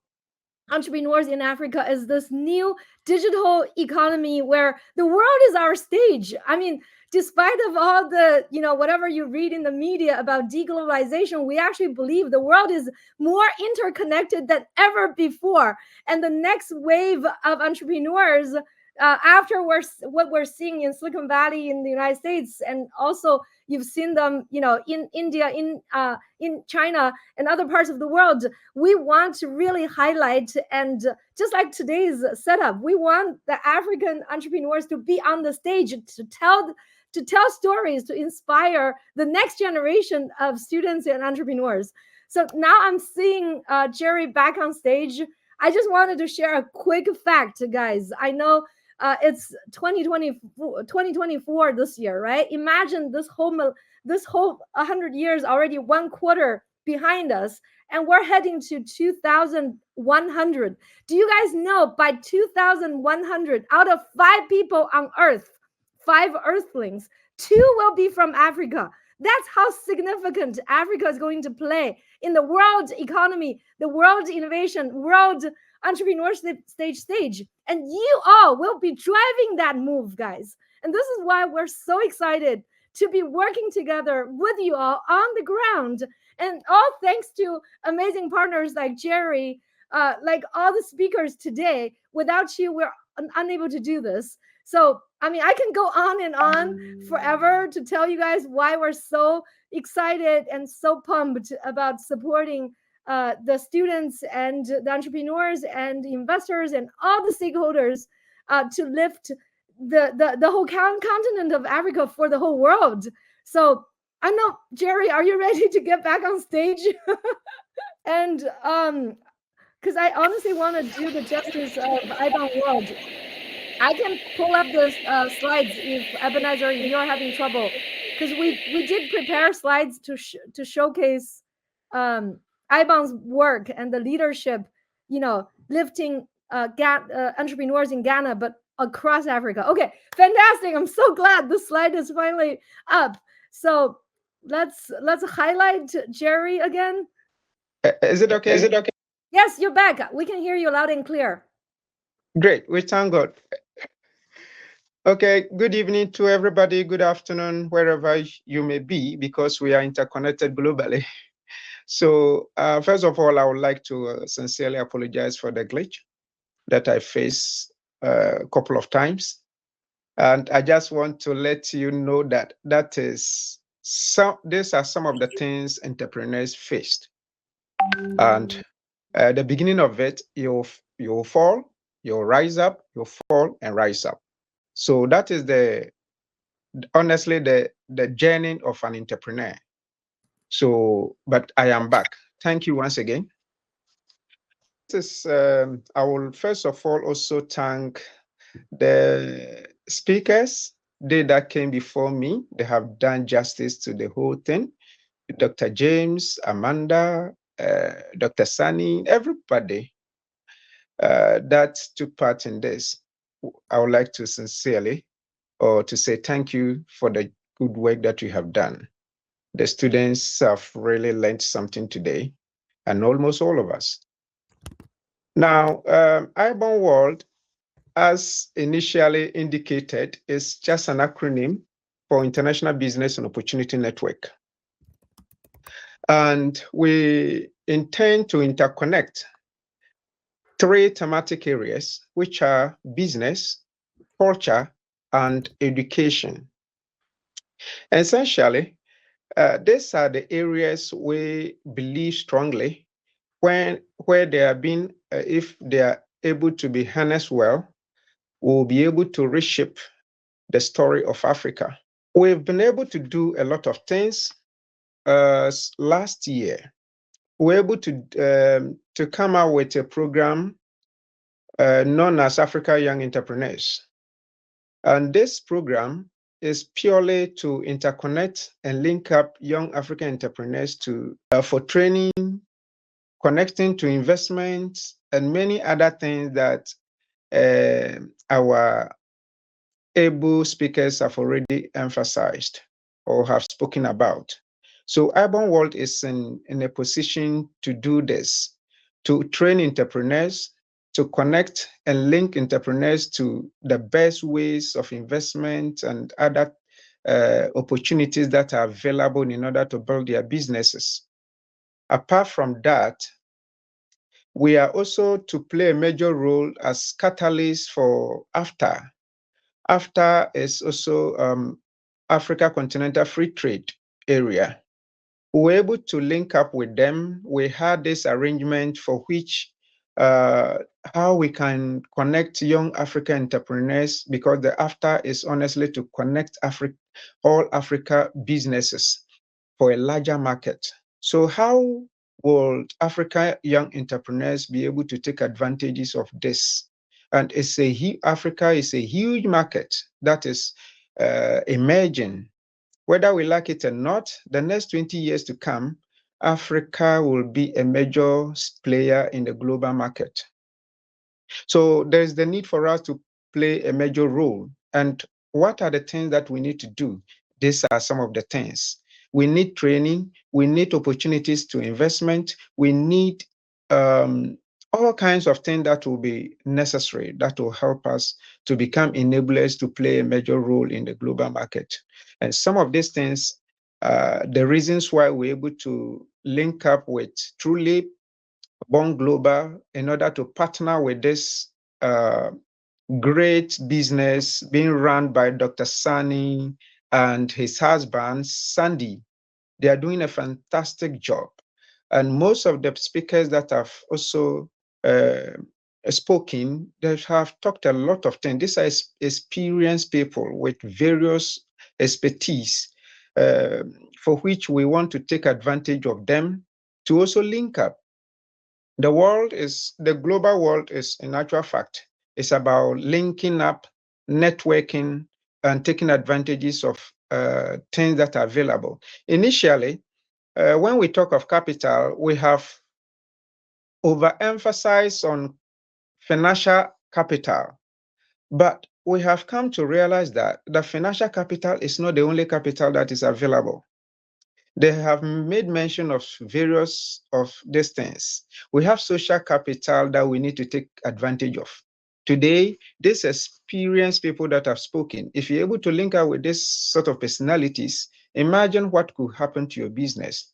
entrepreneurs in Africa is this new digital economy where the world is our stage. I mean, despite of all the, whatever you read in the media about deglobalization, we actually believe the world is more interconnected than ever before. And the next wave of entrepreneurs, after what we're seeing in Silicon Valley in the United States, and also you've seen them, in India, in China, and other parts of the world, we want to really highlight, and just like today's setup, we want the African entrepreneurs to be on the stage to tell stories, to inspire the next generation of students and entrepreneurs. So now I'm seeing Jerry back on stage. I just wanted to share a quick fact, guys. I know it's 2024 this year, right? Imagine this whole 100 years already, one quarter behind us, and we're heading to 2100. Do you guys know by 2100, out of 5 people on Earth, 5 Earthlings, 2 will be from Africa? That's how significant Africa is going to play in the world economy, the world innovation, world entrepreneurship stage. And you all will be driving that move, guys. And this is why we're so excited to be working together with you all on the ground. And all thanks to amazing partners like Jerry, like all the speakers today. Without you, we're unable to do this. So, I mean, I can go on and on forever to tell you guys why we're so excited and so pumped about supporting the students and the entrepreneurs and the investors and all the stakeholders to lift the whole continent of Africa for the whole world. So I know, Jerry, are you ready to get back on stage? And because I honestly want to do the justice of IBON World. I can pull up the slides if Ebenezer, you're having trouble, because we did prepare slides to showcase IBON's work and the leadership, lifting entrepreneurs in Ghana, but across Africa. Okay, fantastic! I'm so glad the slide is finally up. So let's highlight Jerry again. Is it okay? Yes, you're back. We can hear you loud and clear. Great. We thank God. Okay, good evening to everybody. Good afternoon, wherever you may be, because we are interconnected globally. So first of all, I would like to sincerely apologize for the glitch that I faced a couple of times. And I just want to let you know that these are some of the things entrepreneurs faced. And at the beginning of it, you'll fall, you'll rise up, you'll fall and rise up. So that is honestly the journey of an entrepreneur. So, but I am back. Thank you once again. I will first of all also thank the speakers. They that came before me, they have done justice to the whole thing. Dr. James, Amanda, Dr. Sani, everybody that took part in this. I would like to sincerely to say thank you for the good work that you have done. The students have really learned something today, and almost all of us. Now, IBON World, as initially indicated, is just an acronym for International Business and Opportunity Network. And we intend to interconnect 3 thematic areas, which are business, culture, and education. Essentially, these are the areas we believe strongly where they are being, if they are able to be harnessed well, we'll be able to reshape the story of Africa. We've been able to do a lot of things. Last year, we were able to come out with a program known as Africa Young Entrepreneurs. And this program is purely to interconnect and link up young African entrepreneurs for training, connecting to investments, and many other things that our able speakers have already emphasized or have spoken about. So IBON World is in a position to do this, to train entrepreneurs, to connect and link entrepreneurs to the best ways of investment and other opportunities that are available in order to build their businesses. Apart from that, we are also to play a major role as catalysts for AFTA. AFTA is also Africa Continental Free Trade Area. We were able to link up with them. We had this arrangement for which how we can connect young African entrepreneurs, because the AFTA is honestly to connect all Africa businesses for a larger market. So how will Africa young entrepreneurs be able to take advantages of this? And Africa is a huge market that is emerging. Whether we like it or not, the next 20 years to come, Africa will be a major player in the global market. So there's the need for us to play a major role. And what are the things that we need to do? These are some of the things. We need training. We need opportunities to investment. We need all kinds of things that will be necessary, that will help us to become enablers to play a major role in the global market. And some of these things, the reasons why we're able to link up with TrueLeap, Born Global, in order to partner with this great business being run by Dr. Sani and his husband, Sandy. They are doing a fantastic job. And most of the speakers that have also spoken, they have talked a lot of things. These are experienced people with various expertise for which we want to take advantage of them to also link up. The global world is, in actual fact, it's about linking up, networking, and taking advantages of things that are available. Initially, when we talk of capital, we have overemphasized on financial capital, but we have come to realize that the financial capital is not the only capital that is available. They have made mention of various of these things. We have social capital that we need to take advantage of. Today, these experienced people that have spoken, if you're able to link up with this sort of personalities, imagine what could happen to your business.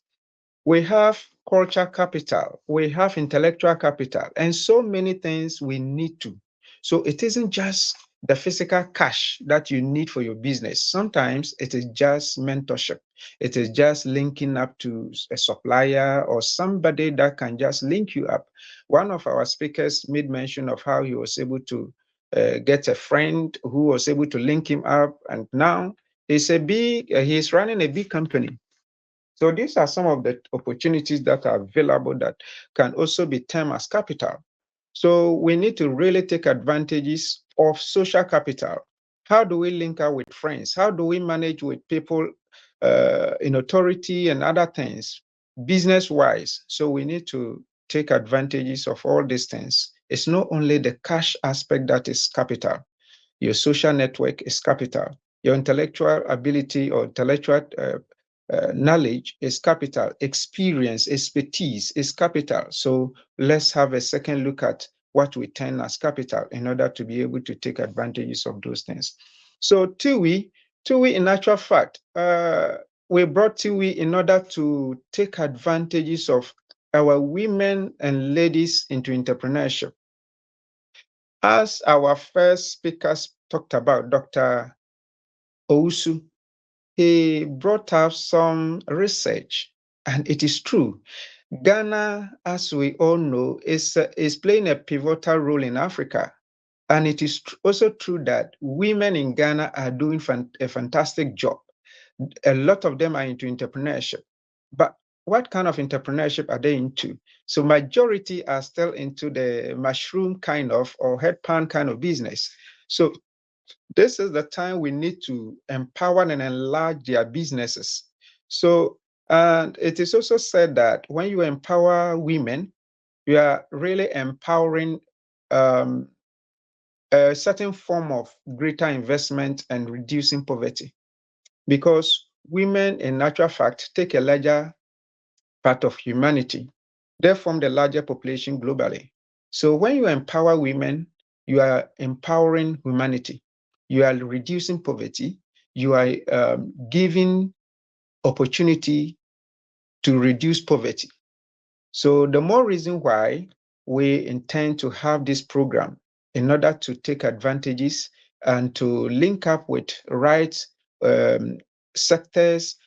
We have culture capital, we have intellectual capital, and so many things we need to. So it isn't just the physical cash that you need for your business. Sometimes it is just mentorship. It is just linking up to a supplier or somebody that can just link you up. One of our speakers made mention of how he was able to get a friend who was able to link him up, and now he's running a big company. So these are some of the opportunities that are available that can also be termed as capital. So we need to really take advantages of social capital. How do we link up with friends? How do we manage with people in authority and other things, business-wise? So we need to take advantages of all these things. It's not only the cash aspect that is capital. Your social network is capital. Your intellectual ability or intellectual knowledge is capital. Experience, expertise is capital. So let's have a second look at what we term as capital in order to be able to take advantages of those things. So TUI, in actual fact, we brought TUI in order to take advantages of our women and ladies into entrepreneurship. As our first speakers talked about, Dr. Owusu, he brought up some research, and it is true. Ghana, as we all know, is playing a pivotal role in Africa. And it is also true that women in Ghana are doing a fantastic job. A lot of them are into entrepreneurship. But what kind of entrepreneurship are they into? So majority are still into the mushroom kind of or headpan kind of business. So this is the time we need to empower and enlarge their businesses. So, and it is also said that when you empower women, you are really empowering a certain form of greater investment and reducing poverty. Because women, in natural fact, take a larger part of humanity. They form the larger population globally. So when you empower women, you are empowering humanity. You are reducing poverty. You are giving opportunity to reduce poverty. So the more reason why we intend to have this program in order to take advantages and to link up with right sectors.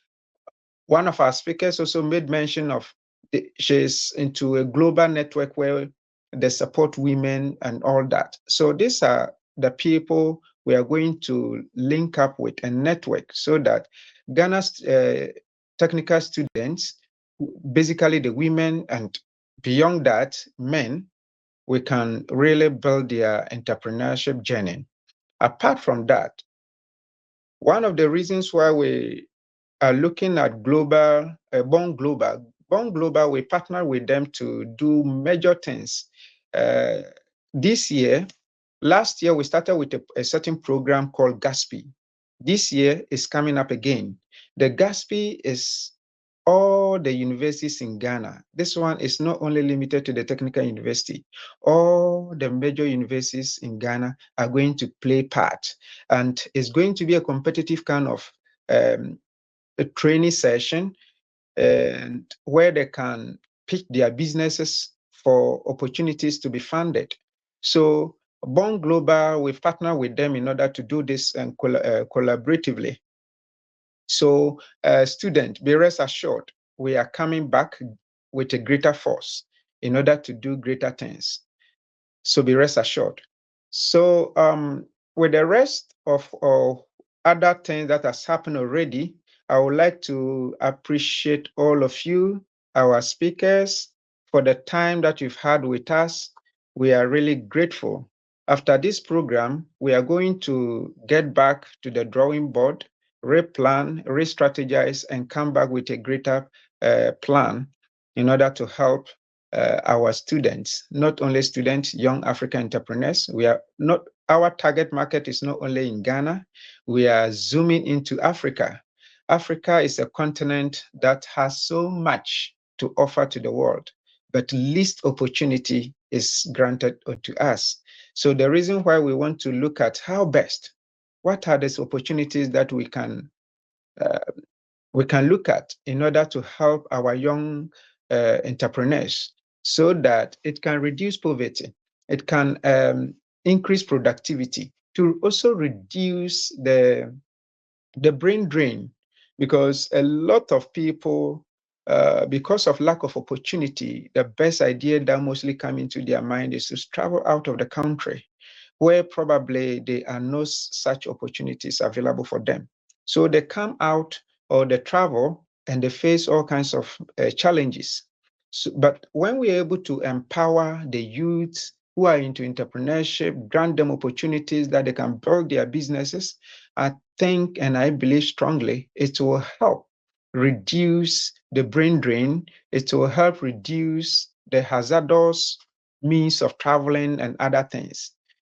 One of our speakers also made mention of she's into a global network where they support women and all that. So these are the people we are going to link up with and network so that Ghana's technical students, basically the women and beyond that, men, we can really build their entrepreneurship journey. Apart from that, one of the reasons why we are looking at Born Global. Born Global, we partner with them to do major things. Last year, we started with a certain program called GASPI. This year is coming up again. The GASPI is all the universities in Ghana. This one is not only limited to the technical university. All the major universities in Ghana are going to play part, and it's going to be a competitive kind of a training session, and where they can pitch their businesses for opportunities to be funded. So Born Global, we've partnered with them in order to do this and collaboratively. So students, be rest assured, we are coming back with a greater force in order to do greater things. So be rest assured. So with the rest of other things that has happened already, I would like to appreciate all of you, our speakers, for the time that you've had with us. We are really grateful. After this program, we are going to get back to the drawing board, replan, re-strategize, and come back with a greater plan in order to help our students, not only students, young African entrepreneurs. We are not, our target market is not only in Ghana, we are zooming into Africa. Africa is a continent that has so much to offer to the world, but least opportunity is granted to us. So the reason why we want to look at how best, what are these opportunities that we can look at in order to help our young entrepreneurs so that it can reduce poverty, it can increase productivity, to also reduce the brain drain, because a lot of people, because of lack of opportunity, the best idea that mostly come into their mind is to travel out of the country, where probably there are no such opportunities available for them. So they come out or they travel and they face all kinds of challenges. So, but when we're able to empower the youth who are into entrepreneurship, grant them opportunities that they can build their businesses, I think and I believe strongly it will help reduce the brain drain. It will help reduce the hazardous means of traveling and other things.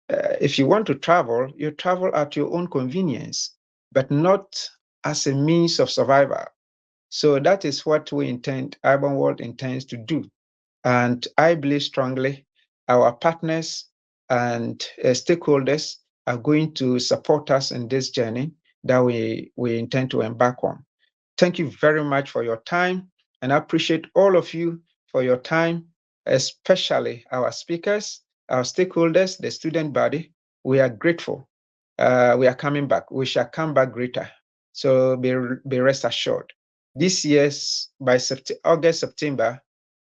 If you want to travel, you travel at your own convenience, but not as a means of survival. So that is what we intend, IBON World intends to do. And I believe strongly our partners and stakeholders are going to support us in this journey that we intend to embark on. Thank you very much for your time, and I appreciate all of you for your time, especially our speakers, our stakeholders, the student body. We are grateful. We are coming back. We shall come back greater. So be rest assured. This year's, by August, September,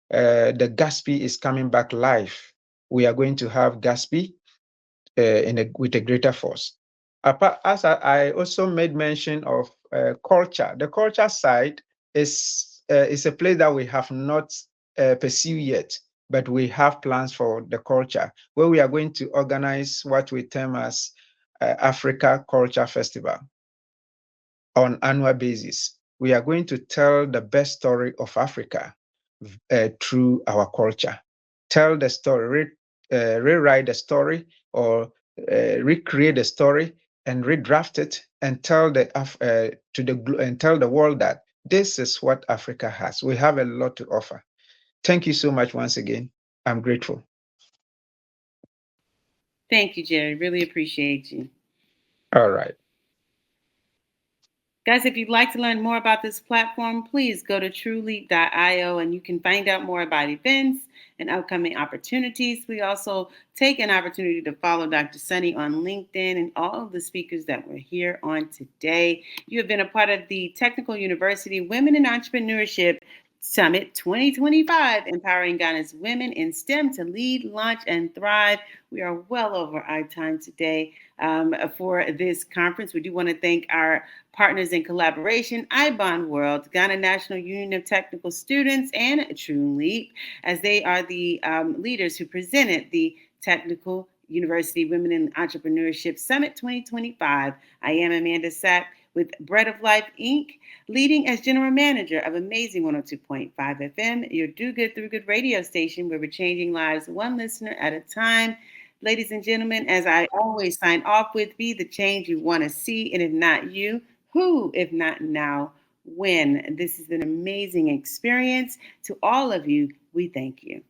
the Gatsby is coming back live. We are going to have Gatsby with a greater force. As I also made mention of culture, the culture side is a place that we have not pursued yet, but we have plans for the culture, where we are going to organize what we term as Africa Culture Festival on annual basis. We are going to tell the best story of Africa through our culture. Tell the story, rewrite the story, or recreate the story and redraft it, and tell the world that this is what Africa has. We have a lot to offer. Thank you so much once again. I'm grateful. Thank you, Jerry. Really appreciate you. All right. Guys, if you'd like to learn more about this platform, please go to TrueLeap.io and you can find out more about events and upcoming opportunities. We also take an opportunity to follow Dr. Sunny on LinkedIn and all of the speakers that were here on today. You have been a part of the Technical University Women in Entrepreneurship Summit 2025, empowering Ghana's women in STEM to lead, launch, and thrive. We are well over our time today for this conference. We do want to thank our partners in collaboration, IBON World, Ghana National Union of Technical Students, and TrueLeap, as they are the leaders who presented the Technical University Women in Entrepreneurship Summit 2025. I am Amanda Sapp with Bread of Life, Inc., leading as General Manager of Amazing 102.5 FM, your Do Good Through Good radio station, where we're changing lives one listener at a time. Ladies and gentlemen, as I always sign off with, be the change you want to see, and if not you, who, if not now, win. This is an amazing experience. To all of you, we thank you.